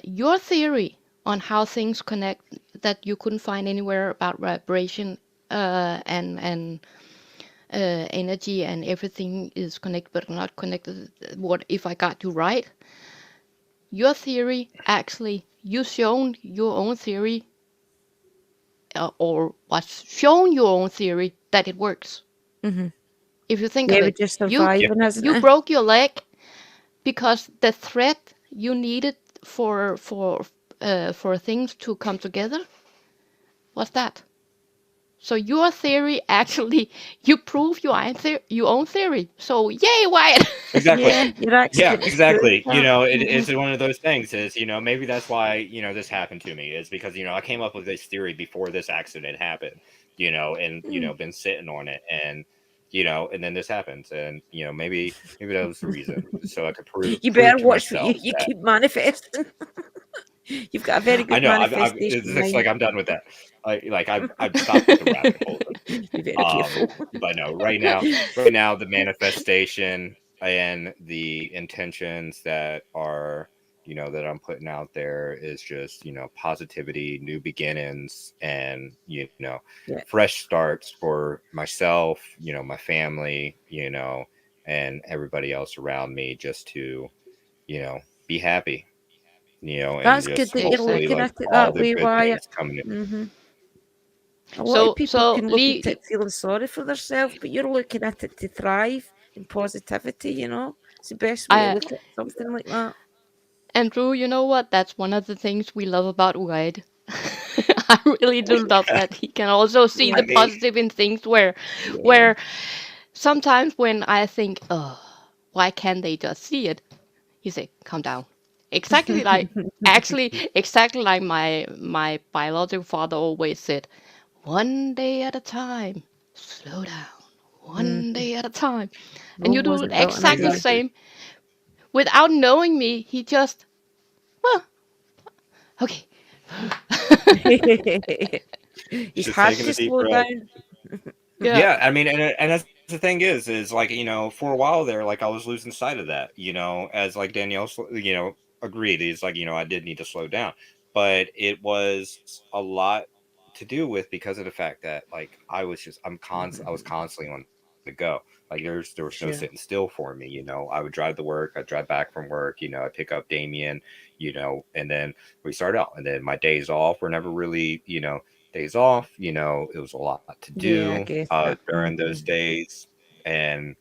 Your theory on how things connect that you couldn't find anywhere about vibration and energy and everything is connected but not connected. What if I got you right? Your theory actually, you shown your own theory or was shown your own theory that it works. Hmm. If you think Yeah, of we're it, just you Yeah, surviving, isn't you it? broke your leg because the thread you needed for things to come together was that. So your theory actually you prove your own theory. So yay, Wyatt! exactly. Yeah, your Yeah, accident has proved exactly. that. It's one of those things is, maybe that's why, this happened to me is because, I came up with this theory before this accident happened, and, Hmm. been sitting on it and, and then this happens. And, maybe that was the reason. So I could You prove better to watch what myself you that keep manifesting. You've got a very I good know it manifestation looks like mind. I'm done with that. I've stopped with the rabbit hole. Be very careful. But no, right now, the manifestation and the intentions that are, that I'm putting out there is just, positivity, new beginnings, and, Yeah. fresh starts for myself, my family, and everybody else around me just to, be happy, and That's good just that you're hopefully looking like at it all that the way, good Wyatt. things coming in. Hmm. A lot of so people so can look at Lee, it feeling sorry for themselves, but you're looking at it to thrive in positivity. It's the best way to I look at something like that. Andrew, you know what? That's one of the things we love about Wade. I really do love that he can also see I the Yeah. mean, positive in things Yeah. where sometimes when I think, oh, why can't they just see it? He say, calm down. Exactly like actually exactly like my biological father always said, one day at a time. Slow down. One Mhm. day at a time. And you Rome do wasn't built in a exactly the day. exactly. same. Without knowing me, he just, well, okay. It's He's just had taking to a deep slow breath. down. Yeah. Yeah, I mean, and that's the thing is like, for a while there, like I was losing sight of that, as like Danielle, agreed. He's like, I did need to slow down, but it was a lot to do with because of the fact that like I was constantly on the go. Like there was no sitting Sure. still for me. I would drive to work, I'd drive back from work, I'd pick up Damien, and then we start out, and then my days off were never really, days off. It was a lot to Yeah, I do get that. during those days, and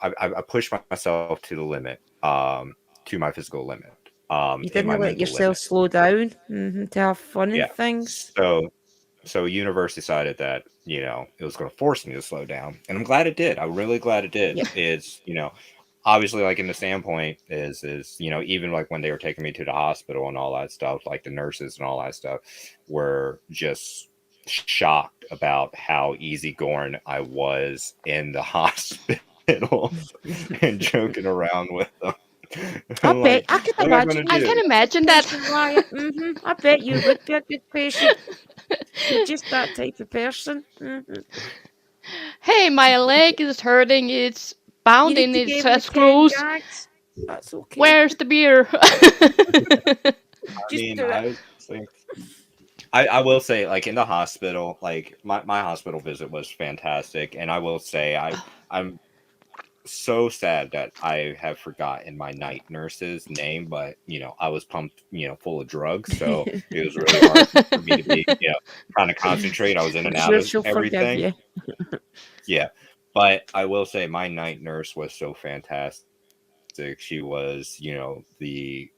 I pushed myself to the limit, to my physical limit, You and my didn't let mental limit. yourself slow down to have fun Yeah. and things. So universe decided that it was going to force me to slow down, and I'm glad it did. I'm really glad it did. Yeah. It's obviously, like, in the standpoint is even like when they were taking me to the hospital and all that stuff, like the nurses and all that stuff were just shocked about how easygoing I was in the hospital and joking around with them. I'm I like, bet I could what am I going to imagine I you'd can do? be a good imagine that. patient, Wyatt. I bet you would be a good patient. You're just that type of person. Hey, my leg is hurting. It's You bound need in to its give him the 10 screws. gags. That's okay. Where's the beer? I Just mean, do it. I think I will say, like, in the hospital, like my hospital visit was fantastic, and I will say I'm so sad that I have forgotten my night nurse's name, but I was pumped, full of drugs, so it was really hard for me to be, trying to concentrate. I was in and I'm out of sure she'll forgive everything. you. Yeah, but I will say my night nurse was so fantastic. She was, you know, the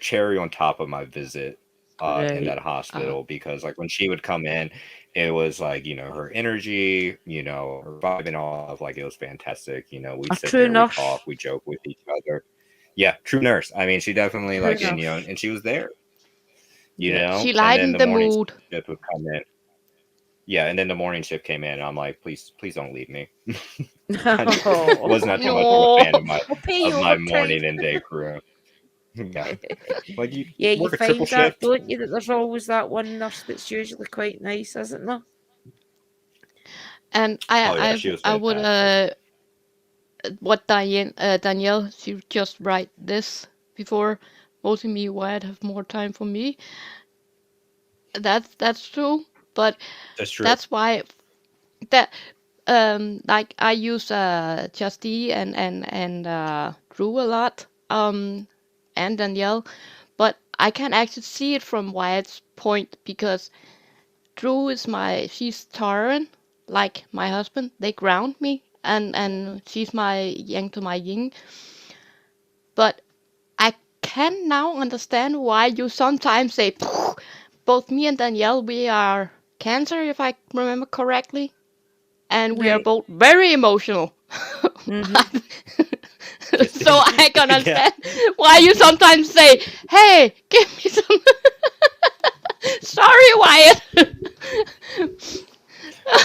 cherry on top of my visit in Right. that uh, hospital, because like when she would come in, it was like, her energy, her vibe and all that stuff, like it was fantastic. We'd A sit true there, we nurse. talk, we joke with each other. Yeah, true nurse. I mean, she definitely, True like, nurse. and she was there, Yeah. she and then lightened the the morning mood. shift would come in. Yeah, and then the morning shift came in, and I'm like, please don't leave me. I Oh. was not too much of a No. fan We'll pay of you my overtime. morning and day crew. Yeah, like you Yeah, you work a triple find that, shift. don't you? That there's always that one nurse that's usually quite nice, isn't there? And Oh yeah, she was I would fantastic. what Danielle, she just write this before voting me why I'd have more time for me. That's true, but That's true. that's why that like I use Justy and Drew a lot, and Danielle, but I can actually see it from Wyatt's point because Drew is she's Taran, like my husband. They ground me, and she's my yang to my yin. But I can now understand why you sometimes say, both me and Danielle, we are Cancer, if I remember correctly, and we are Right. both very emotional. Mm-hmm. So I can Yeah. understand why you sometimes say, "Hey, give me some." Sorry, Wyatt.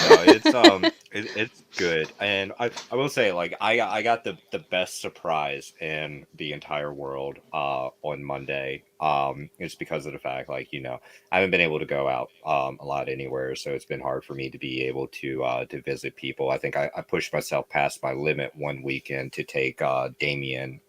No, it's good, and I will say, like, I got the best surprise in the entire world on Monday. It's because of the fact, like, I haven't been able to go out a lot anywhere, so it's been hard for me to be able to visit people. I think I pushed myself past my limit one weekend to take Damien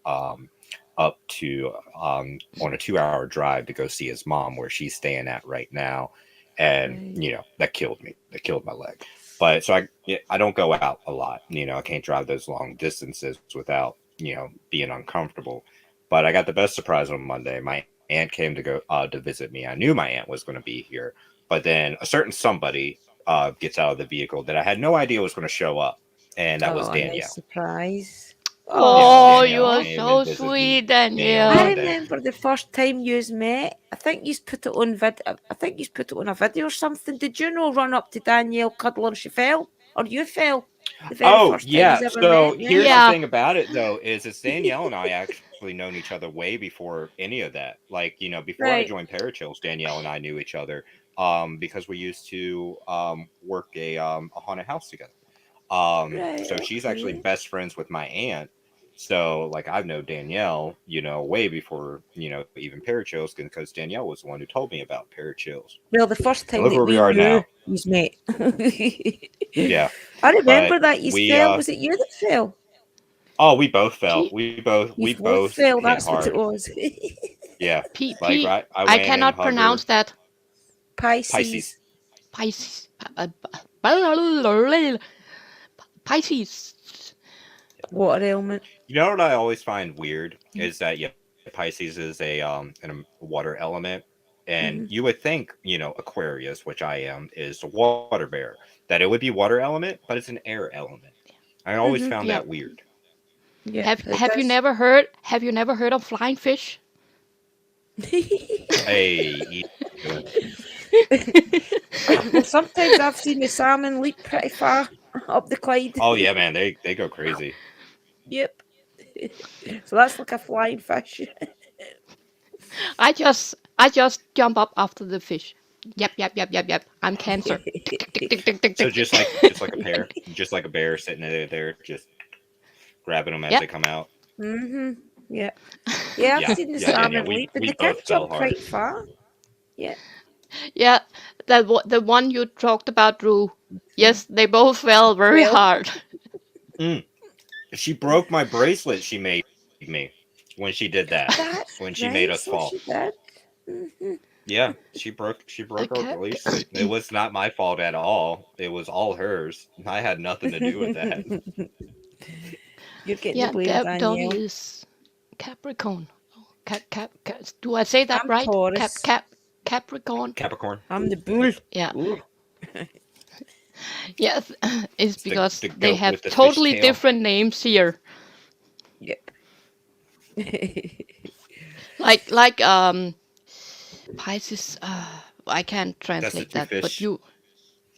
up to on a 2 hour drive to go see his mom where she's staying at right now, and Right. that killed me. That killed my leg. But so I don't go out a lot. I can't drive those long distances without being uncomfortable. But I got the best surprise on Monday. My aunt came to visit me. I knew my aunt was going to be here, but then a certain somebody gets out of the vehicle that I had no idea was going to show up, and that was Oh, a nice Danielle. surprise. Yeah, Oh, Oh. you Danielle are came and so visited sweet, me on I Danielle. Monday. remember the first time yous met. I think yous put it on I think yous put it on a video or something. Did you know run up to Danielle, cuddle and she fell? Or you fell the very Oh, first time yeah. yous ever met, So here's the remember? Yeah. thing about it, though, is it's Danielle and I actually known each other way before any of that. Like, before I Right. joined Parachills, Danielle and I knew each other because we used to work a haunted house together. Right, So she's actually okay. best friends with my aunt. So, like, I've known Danielle, way before, even Parachills, because Danielle was the one who told me about Parachills. Well, the first And time look that where we we are knew now. he's met. Yeah. I But remember that you we, fell. Was it you that fell? oh, we both fell. P You We both both fell. hit That's what it hard. was. Yeah. P Like, P. I I went and cannot hug her. pronounce that. Pisces. Pisces. Pisces. Pisces. Water element. You know what I always find weird is that, yeah, Pisces is a water element. And Mm-hmm. you would think, Aquarius, which I am, is a water bear, that it would be water element, but it's an air element. I always Mm-hmm. found that Yep. weird. Yep, it Have you does. never heard? Have you never heard of flying fish? Hey, you. Well, sometimes I've seen the salmon leap pretty far up the Clyde. Oh yeah, man, they go crazy. Yep. So that's like a flying fish. I just jump up after the fish. Yep, yep, yep, yep, yep. I'm cancer. Tick, tick, tick, tick, tick, tick, So tick. just like a bear sitting there, just grabbing them as Yep. they come out. Mm-hmm. Yeah. Yeah, I've Yeah, seen the yeah, salmon Danielle, leap, but we they can both fell jump hard. quite far. Yeah. Yeah, the one you talked about, Drew. Mm. Yes, they both fell very Well, hard. Mm. She broke my bracelet she made me when she did that. When that's she made us right. fall. So she did. Mm-hmm. Yeah, she broke our Okay. bracelet. It was not my fault at all. It was all hers. I had nothing to do with that. You're getting the Yeah, blame, Dolly Danielle. is Capricorn. Do I say that I'm right? Taurus. Capricorn. Capricorn. I'm the bull. Yeah. Ooh. Yes, it's It's the because the they goat have with the fish totally tail. different names here. Yep. Like Pisces. I can't That's the translate two that, but fish. you.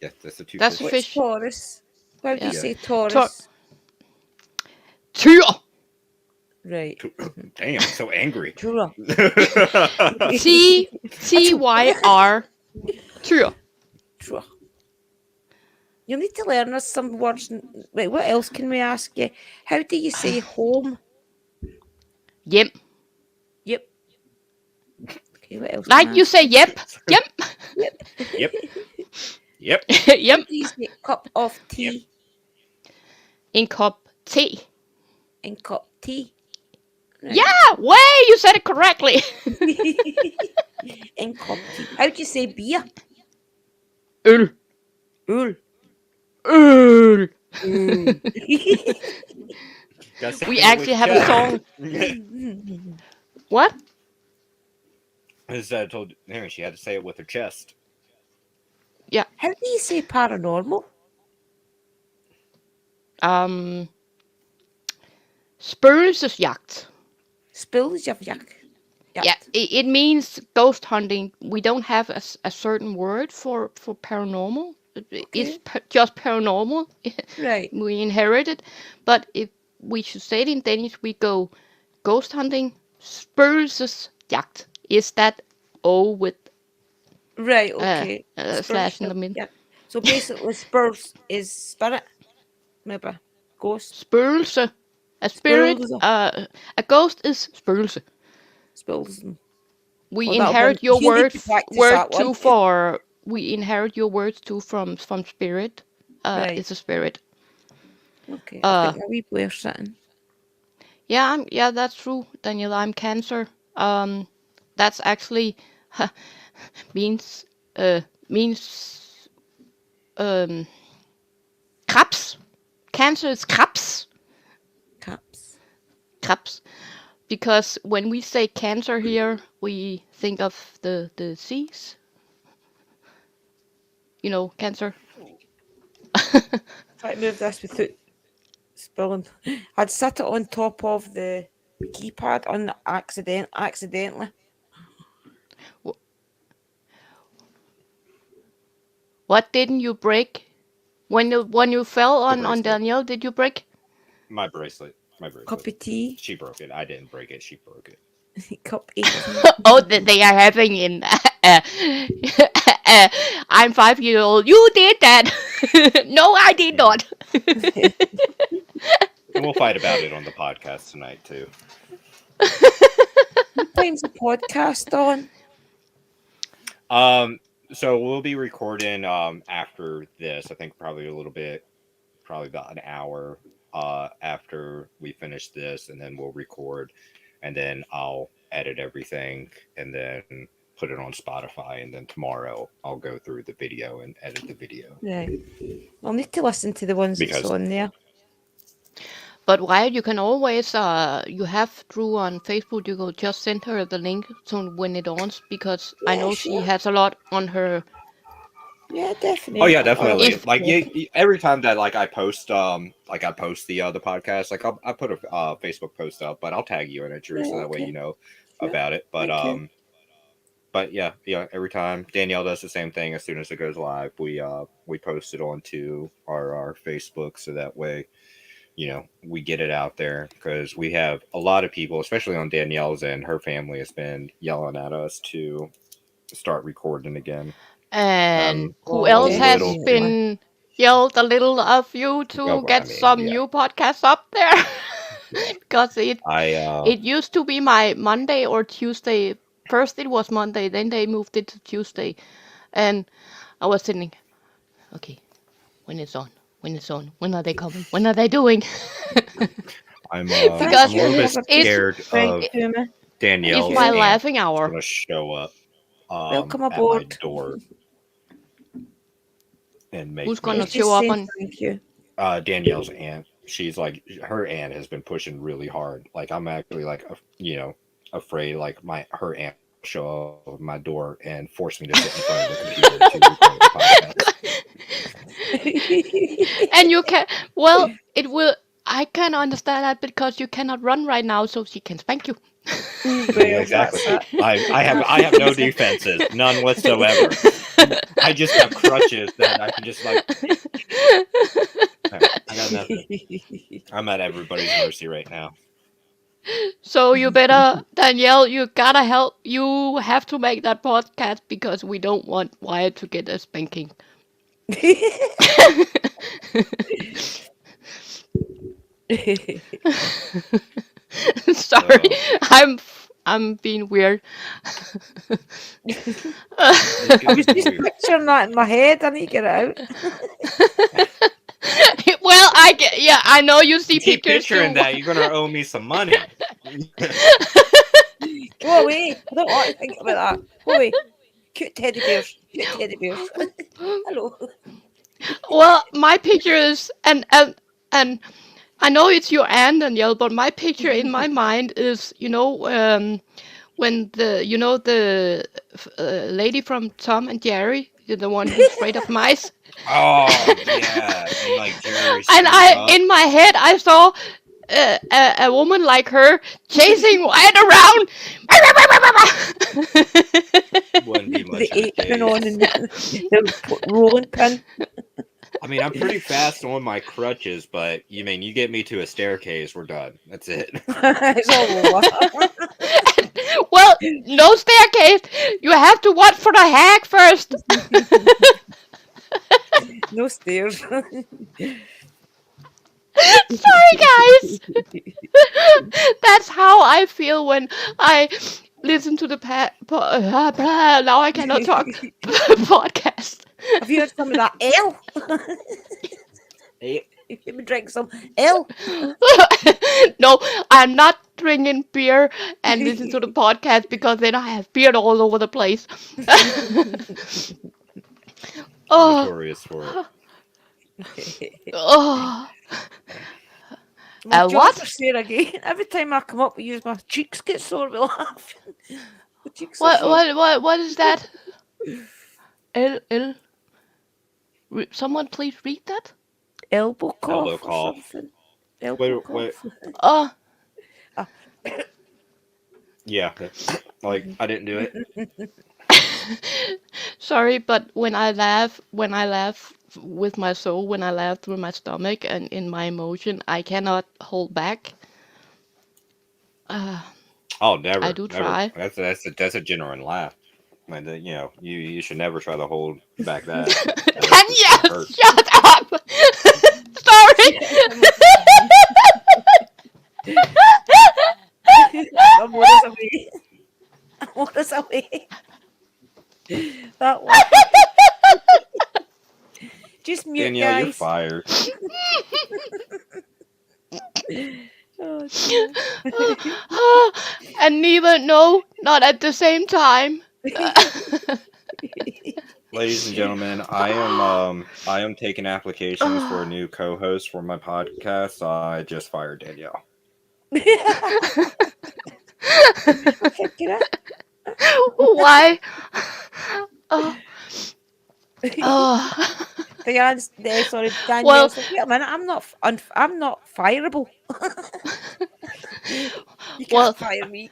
Yes, that's the two That's fish. What's fish. Taurus? How do you Yeah. Yeah. say Tor- Taurus? Tyr. Right. Damn, so angry. True. Tyr. Tyr. True. You need to learn us some words. Right, what else can we ask you? How do you say home? Yep. Yep. Okay, what else can I Like you ask say, you? yep. Yep. Yep. Yep. Yep. How Yep. do you say cup of Yep. tea In cup tea. and cup tea? Right. Yeah. Way you said it correctly. And cup tea. How do you say beer? Øl. Öl. Øl. Öl. Gotta say We it actually with have a chest. song. What? As I told her, she had to say it with her chest. Yeah. How do you say paranormal? Um. Spøgelsesjagt. Spilsjavjak. Yeah, it means ghost hunting. We don't have a certain word for paranormal. It's just paranormal. Right. We inherit it. But if we should say it in Danish, we go ghost hunting, spøgelsesjagt. Is that O with Right, okay. slash in the middle? Yeah. So basically, Spurs is spirit, maybe ghost. Spøgelse. A spirit. Spøgelse. A ghost is spøgelse. Spills. We Well, that'll inherit be- your you need to practice word that too one. for we inherit your words too from spirit. Right. It's a spirit. Okay, I think my wee player's sitting. Yeah, that's true, Daniela. I'm Cancer. That's actually means means Krebs. Cancer is Krebs. Caps. Krebs. Because when we say cancer here, we think of the disease. You know, cancer. Try to move this without spilling. I'd set it on top of the keypad on accidentally. What didn't you break? When you fell on bracelet. Danielle, did you break? My bracelet. My bracelet. Cup of tea. She broke it. I didn't break it. She broke it. Cup 18. Oh, they are having in. I'm 5 years old. You did that. No, I did not. And we'll fight about it on the podcast tonight too. What time's the podcast on? Um, so we'll be recording after this. I think probably a little bit, probably about an hour after we finish this, and then we'll record, and then I'll edit everything, and then put it on Spotify, and then tomorrow I'll go through the video and edit the video Right. I'll need to listen to the ones that's because on there. But Wyatt, you can always you have Drew on Facebook. You could just send her the link so when it ons because I Yeah, know she sure. has a lot on her. Yeah, definitely. oh yeah, I'll definitely. If Like every time that I post the podcast, like I put a Facebook post up, but I'll tag you in it, Drew, Yeah, so that way okay. you know Sure. about it. Thank you. But yeah, every time Danielle does the same thing. As soon as it goes live, we post it onto our Facebook, so that way we get it out there, because we have a lot of people, especially on Danielle's end. Her family has been yelling at us to start recording again. and I'm who a Oh, else has little definitely. been yelled a little of you well, to I get mean, some yeah, new podcasts up there? Because I it used to be my Monday or Tuesday. First it was Monday, then they moved it to Tuesday, and I was thinking, okay, when it's on, when it's on, when are they coming? When are they doing? I'm Thank Because I'm a you. little bit Never it's been scared right of to me. it's Danielle's my Yeah. aunt laughing is hour. gonna show up Welcome at my aboard. door and Who's make I was gonna me show just up saying on? thank you. Danielle's aunt. She's like, her aunt has been pushing really hard. Like, I'm actually like afraid like her aunt will show up at my door and force me to sit in front of the computer to record the podcast. And you can, well, it will. I can understand that because you cannot run right now, so she can spank you. Yeah, Well, exactly. that's it. I have no defenses, none whatsoever. I just have crutches that I can just like. I got nothing. I'm at everybody's mercy right now. So you better, Danielle, you gotta help. You have to make that podcast because we don't want Wyatt to get a spanking. Sorry, I'm being weird. I was just picturing that in my head. I need to get it out. Well, yeah, I know you see Keep pictures picturing too. that. You're gonna owe me some money. Go away. I don't want to think about that. Go away. Cute teddy bears. Cute teddy bears. Hello. Well, my picture is and I know it's your aunt, Danielle, but my picture in my mind is, when the lady from Tom and Jerry, the one who's afraid of mice. Oh yeah, and like Jerry And screws up. in my head, I saw a woman like her chasing Wyatt around. Wouldn't be much The of a apron on case. and the rolling pin. I mean, I'm pretty fast on my crutches, but you get me to a staircase, we're done. That's it. It's all over. Well, no staircase. You have to watch for the hag first. No stairs. Sorry, guys. That's how I feel when I listen to the now I cannot talk podcast. Have you heard some of that ale? Let me drink some ale. No, I'm not drinking beer and listen to the podcast because then I have beer all over the place. Oh, Notorious for it. oh. My jaws What? are sore again. Every time I come up with you, my cheeks get sore with laughing. My cheeks are What? sore. What is that? L. Someone please read that. Elbow cough Elbow or cough. something. Elbow Wait. cough. Uh, Yeah, like I didn't do it. Sorry, but when I laugh with my soul, when I laugh through my stomach and in my emotion, I cannot hold back. Uh, Oh, I never, do never. try. That's a genuine laugh. And you should never try to hold back that. Tanya, Hurt. shut up. Sorry. I'm orders away. I'm orders away. That one. Just mute, Danielle, you're guys. fired. Oh dear. And neither, no, not at the same time. Ladies and gentlemen, I am taking applications for a new co-host for my podcast. I just fired Danielle. Figure it. Why? Oh, oh. Sorry, Danielle. Well, So wait a minute. I'm not fireable. You well, can't fire me.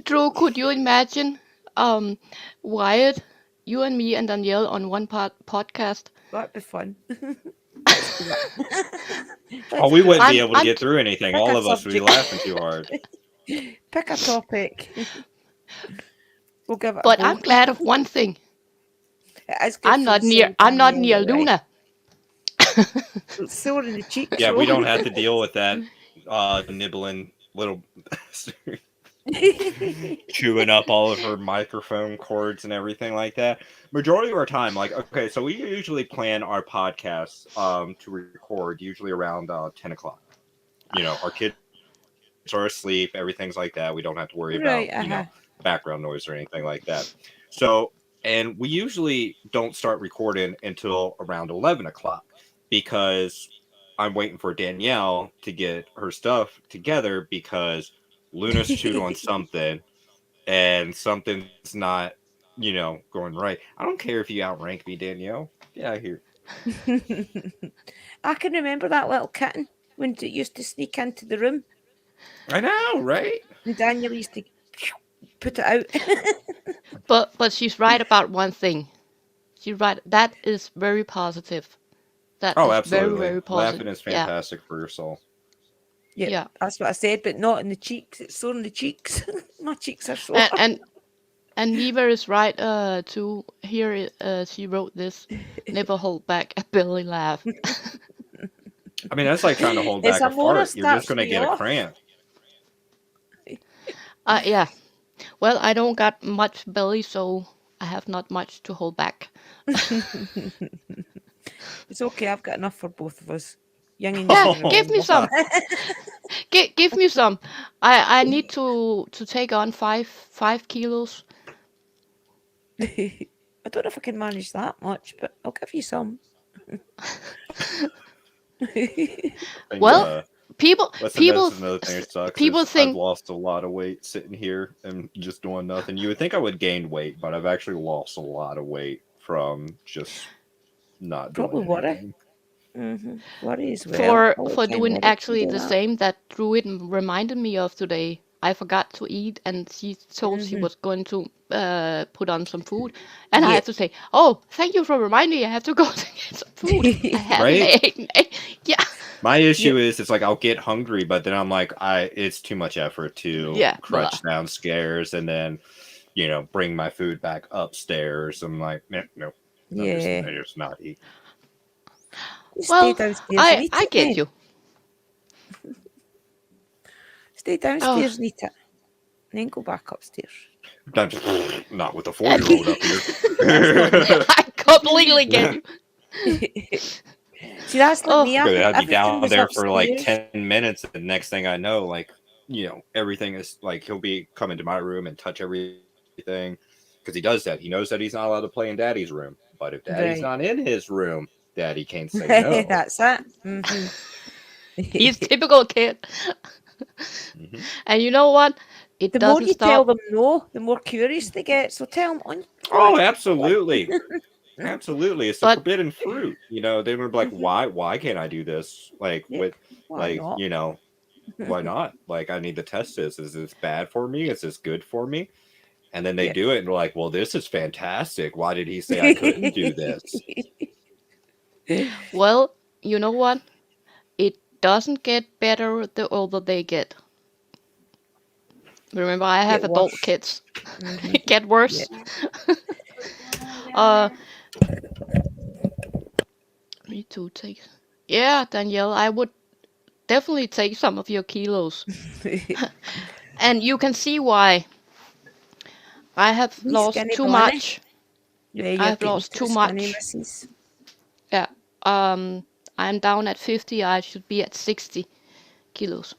Drew, could you imagine, um, Wyatt, you and me and Danielle on one podcast? That'd be fun. Let's do that. Oh, Let's we do wouldn't it. be able to get through anything. Pick All a of us would be subject. laughing too hard. Pick a topic. We'll give it a But go. I'm glad of one thing. It is good for the soul, I'm not Danielle, near you're right. Luna. It's sore in the cheeks. Yeah, we so- don't have to deal with that nibbling little chewing up all of her microphone cords and everything like that. Majority of our time, like, okay, so we usually plan our podcasts to record usually around 10 o'clock. You know, our kids are asleep, everything's like that. We don't have to worry Right, about, you know, background noise or anything like that. So, and we usually don't start recording until around 11 o'clock because I'm waiting for Danielle to get her stuff together because Luna's chewed on something and something's not, you know, going right. I don't care if you outrank me, Danielle. Get out of here. I can remember that little kitten when it used to sneak into the room I know, right? and Daniel used to put it out. But she's right about one thing. She's right. That is very positive. That Oh, is absolutely. very, very positive. Laughing is Yeah. fantastic for your soul. Yeah, Yeah. that's what I said, but not in the cheeks. It's sore in the cheeks. My cheeks are sore. And Neva is right too. Here she wrote this. Never hold back a belly laugh. I mean, that's like trying to hold It's back a a motor fart. You're just starts going to me get a off. cramp. Yeah. Well, I don't got much belly, so I have not much to hold back. It's okay. I've got enough for both of us. Young and Yeah, young. give me some. Give me some. I need to take on 5 kilos. I don't know if I can manage that much, but I'll give you some. And, Well, people that's people another thing that sucks. people I've think lost a lot of weight sitting here and just doing nothing. You would think I would gain weight, but I've actually lost a lot of weight from just not Probably doing worry. anything. Worry as well. All the for time doing worry can actually do the that. same that Druid reminded me of today. I forgot to eat, and she told she was going to put on some food, and I Yeah. had to say, "Oh, thank you for reminding me. I have to go to get some food. I haven't Right? eaten." Yeah, My issue is it's like I'll get hungry, but then I'm like, it's too much effort to Yeah, crutch downstairs and then, you know, bring my food back upstairs. I'm like, no, Yeah. just not eat. You well, stay downstairs and eat I it get then. you. Stay downstairs and eat it. And then go back upstairs. Not with a 4-year-old up here. I completely get you. See, that's like Oh, me. I'd be Everything down was there for like upstairs. 10 minutes, and next thing I know, like, you know, everything is like he'll be coming to my room and touch everything because he does that. He knows that he's not allowed to play in Daddy's room, but if Daddy's Right. not in his room, Daddy can't say no. That's it. he's typical kid. Mhm. And you know what? It The more doesn't you tell stop. them no, the more curious they get. So tell them on. Oh, absolutely. Absolutely. It's the But forbidden fruit. You know, they were like, why can't I do this? Like Yep. with Why like, not? you know, why not? Like I need to test this. Is this bad for me? Is this good for me? And then they Yeah. do it and they're like, well, this is fantastic. Why did he say I couldn't do this? well, you know what? It doesn't get better the older they get. Remember, I have Get adult worse. kids. Mhm. It get worse. uh, me too. Take. Yeah, Danielle, I would definitely take some of your kilos. And you can see why. I have Wee lost skinny too bunny. much. Yeah, I you're have getting lost too too skinny, much. missus. Yeah. I'm down at 50. I should be at 60 kilos.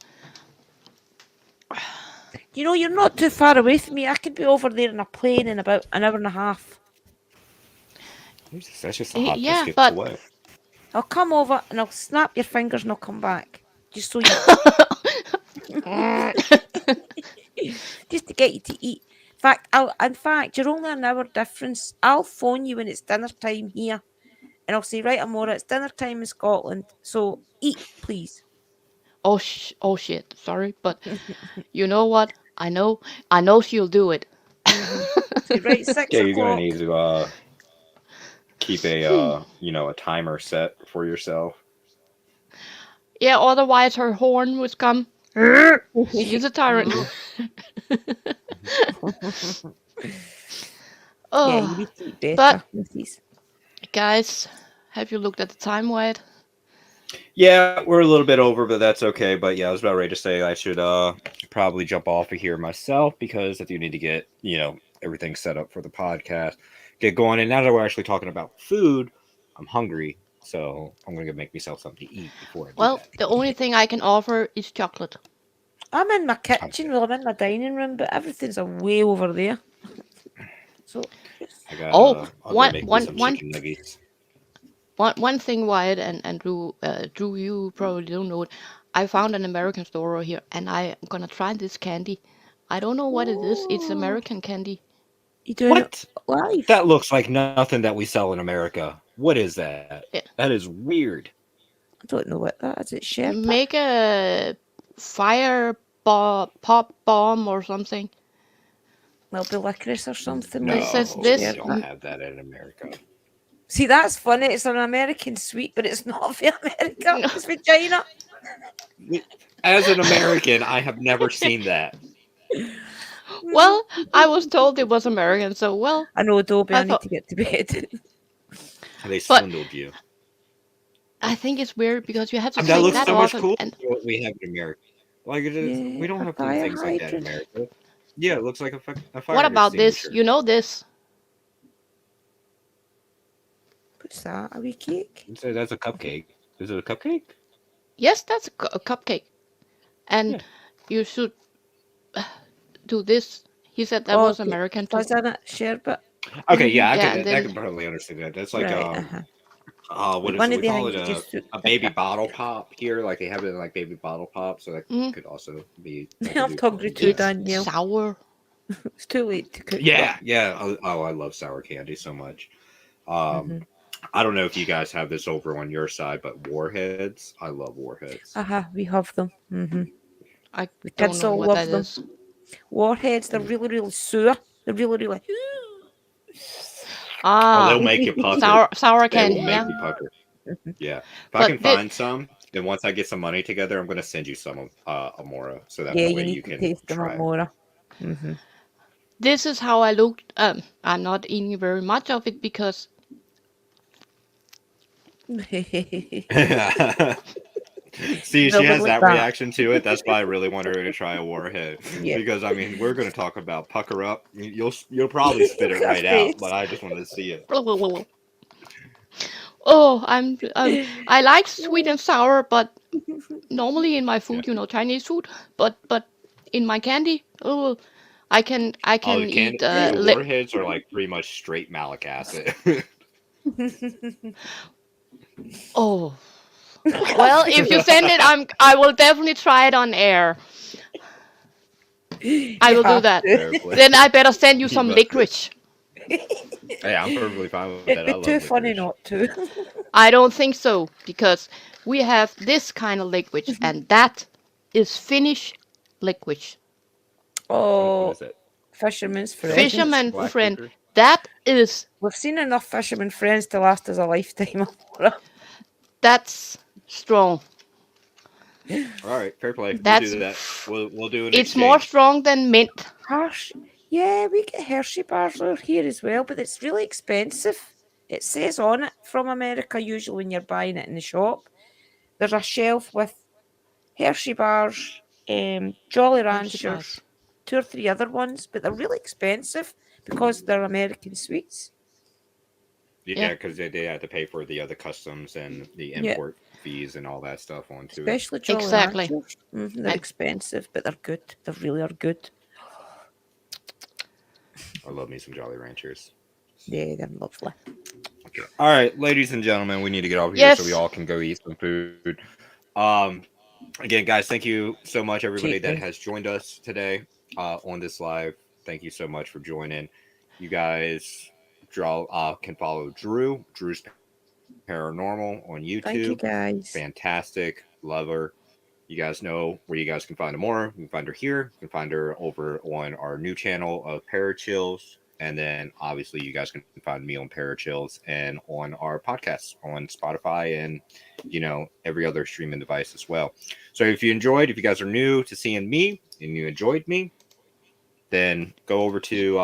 You know, you're not too far away from me. I could be over there in a plane in about an hour and a half. Jesus, that's just a hop, skip Yeah, away. but I'll come over and I'll snap your fingers and I'll come back. Just so you just to get you to eat. In fact, you're only an hour difference. I'll phone you when it's dinner time here, and I'll say, right, Amora, it's dinner time in Scotland, so eat, please. oh shit. Sorry, but you know what? I know she'll do it. Say, right, Yeah, six you're gonna o'clock. need to keep a a timer set for yourself. Yeah, otherwise her horn would come. She is a tyrant. Yeah, you Oh, need to eat but better, missus. guys, have you looked at the time, Wyatt? Yeah, we're a little bit over, but that's okay. But yeah, I was about ready to say I should probably jump off of here myself because I do need to get everything set up for the podcast, get going. And now that we're actually talking about food, I'm hungry, so I'm gonna go make myself something to eat before I do Well, that. the only thing I can offer is chocolate. I'm in my I'm kitchen, well, I'm in my dining room, but everything's way over there. So, yes. I got Oh, I'll go make me some chicken nuggets. one thing, Wyatt and Drew, you probably don't know it. I found an American store over here, and I'm gonna try this candy. I don't know what it is. It's Oh, American candy. you doing it What? live? That looks like nothing that we sell in America. What is that? Yeah. That is weird. I don't know what that is. It Sherpa? Make a pop bomb or something. Will be licorice or something It like says No, we this. don't have that in America. See, that's funny. It's an American sweet, but it's not for America. It's for China. As an American, I have never seen that. Well, I was told it was American, so well, I know, Dobie. I I need thought. to get to bed. They But swindled you. I think it's weird because you have to I mean, that take looks that so off much and, cooler and than what we have in America. Like we Yeah, don't a have cool fire things like that in hydrant. America. Yeah, it looks like a what fire about this? extinguisher. You know this. What's that? A wee cake? You say that's a cupcake. Is it a cupcake? Yes, that's a cupcake. And Yeah. you should do this. He said that Oh, was American too. fuzz in it, sherbet. Okay, yeah, Yeah, and I can then probably understand that. That's like Right, what is one it? of We the call things it you just a baby bottle pop here. Like they have it in like baby bottle pop, so that mm, could also be like a I'm new hungry form of too, that. it's Danielle. sour. It's too late to cook, but Yeah, yeah. Oh, I love sour candy so much. Um, mm-hmm. I don't know if you guys have this over on your side, but warheads. I love warheads. We have them. I The don't kids know all what love that them. is. Warheads, they're really, really sour. They're really, really. Oh, they'll Ah, make you pucker. sour They will candy. make Yeah, you pucker. Yeah. If I but can find some, then once I get some money together, I'm going to send you some of Amora, so that Yeah, way you you need to can taste them try it. more. Mm-hmm. this is how I looked. I'm not eating very much of it because See, she They'll be has like that that. reaction to it. That's why I really want her to try a warhead Yeah. because I mean we're going to talk about pucker up. You'll probably spit it Look at right her out, but face. I just wanted to see it. oh, I like sweet and sour, but normally in my Yeah. food, Chinese food, but in my candy, oh, I Oh, the can can eat the warheads are like pretty much straight malic acid. oh. Look at her Well, if you face. send it, I will definitely try it on air. I You will do have that. to. Fair play. Then I better send you You some must. licorice. Hey, I'm perfectly fine with that. I It'd be love too funny licorice. not to. I don't think so because we have this kind of licorice, and that is Finnish licorice. What Oh, is it? fisherman's Belgian friends. Fisherman black friend. licorice. That is We've seen enough fisherman friends to last us a lifetime. Amora. that's strong. All right, fair play. We'll do That's that. We'll do an it's more exchange. strong than mint. Harsh. Yeah, we get Hershey bars out here as well, but it's really expensive. It says on it from America, usually when you're buying it in the shop. There's a shelf with Hershey bars, Jolly Hershey bars. Ranchers, two or three other ones, but they're really expensive because they're American sweets. Yeah, Yeah, because they had to pay for the other customs and the Yeah, import fees and all that stuff onto it. especially Jolly exactly. Ranchers. They're And expensive, but they're good. They really are good. I love me some Jolly Ranchers. Yeah, they're lovely. Okay. All right, ladies and gentlemen, we need to get off here so we yes, all can go eat some food. Um, Again, guys, thank you so much, everybody Cheap that guys. has joined us today on this live. Thank you so much for joining. You guys can follow Drew's Paranormal on YouTube. Thank you guys. Fantastic, love her. You guys know where you guys can find her more. You can find her here. You can find her over on our new channel of Parachills. And then obviously you guys can find me on Parachills and on our podcasts on Spotify and every other streaming device as well. So if you guys are new to seeing me and you enjoyed me, then go over to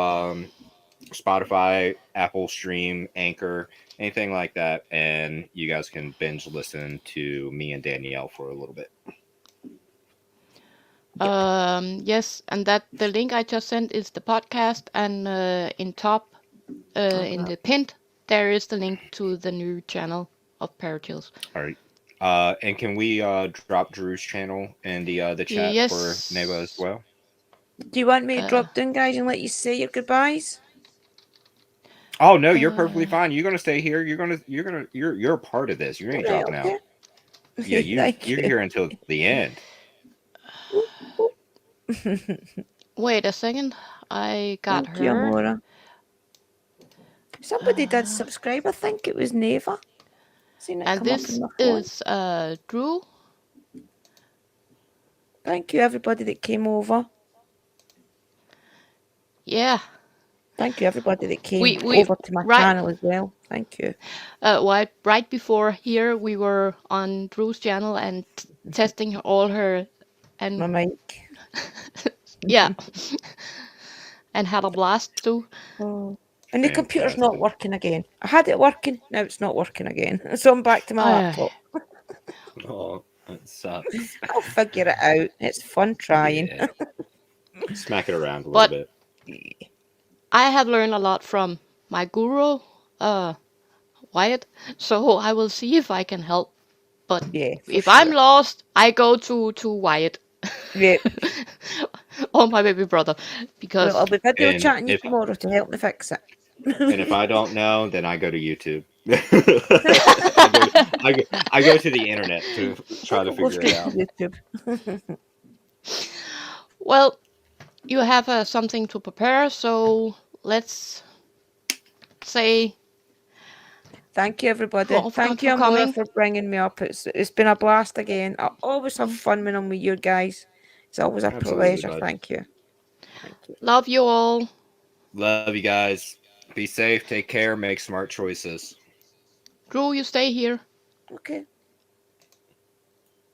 Spotify, Apple Stream, Anchor, anything like that, and you guys can binge listen to me and Danielle for a little bit. Yep. yes, and that the link I just sent is the podcast, and in top, I'll in grab. the pinned, there is the link to the new channel of Parachills. All right. And can we drop Drew's channel in the chat for Neva as Yes. well? Do you want me to Uh, drop down, guys, and let you say your goodbyes? Oh no, you're perfectly uh, fine. You're gonna stay here. You're a part of this. You ain't Right, dropping out. okay. Yeah, Thank you're you. here until the end. Whoop, whoop. wait a second. I got Thank you, her. Amora. Somebody did Uh, subscribe. I think it was Neva. Seen it and come up this on my phone. is Drew. Thank you, everybody that came over. Yeah, Thank you, everybody that came we over to my right channel as well. Thank you. right before here we were on Drew's channel and testing all her and My mic. yeah, and had a blast too. Oh. And the computer's not Fantastic. working again. I had it working, now it's not working again. So I'm back to my Uh, laptop. Oh, that sucks. I'll figure it out. It's fun trying. Yeah. Smack it around a little but bit. I have learned a lot from my guru, uh, Wyatt. So I will see if I can help. But Yeah, for if I'm sure. lost, I go to Wyatt. Yeah. Or my baby brother, Well, I'll because be video And chatting you tomorrow to help me fix it. if I don't know, then I go to YouTube. I go to the internet to try to I'll go figure it straight to out. YouTube. well, you have something to prepare. So let's say Thank you, everybody. Thank you, for Amora, coming. for bringing me up. It's been a blast again. I always have fun when I'm with you guys. It's always a Absolutely, pleasure. bud. Thank you. Thank you. Love you all. Love you guys. Be safe. Take care. Make smart choices. Drew, you stay here. Okay.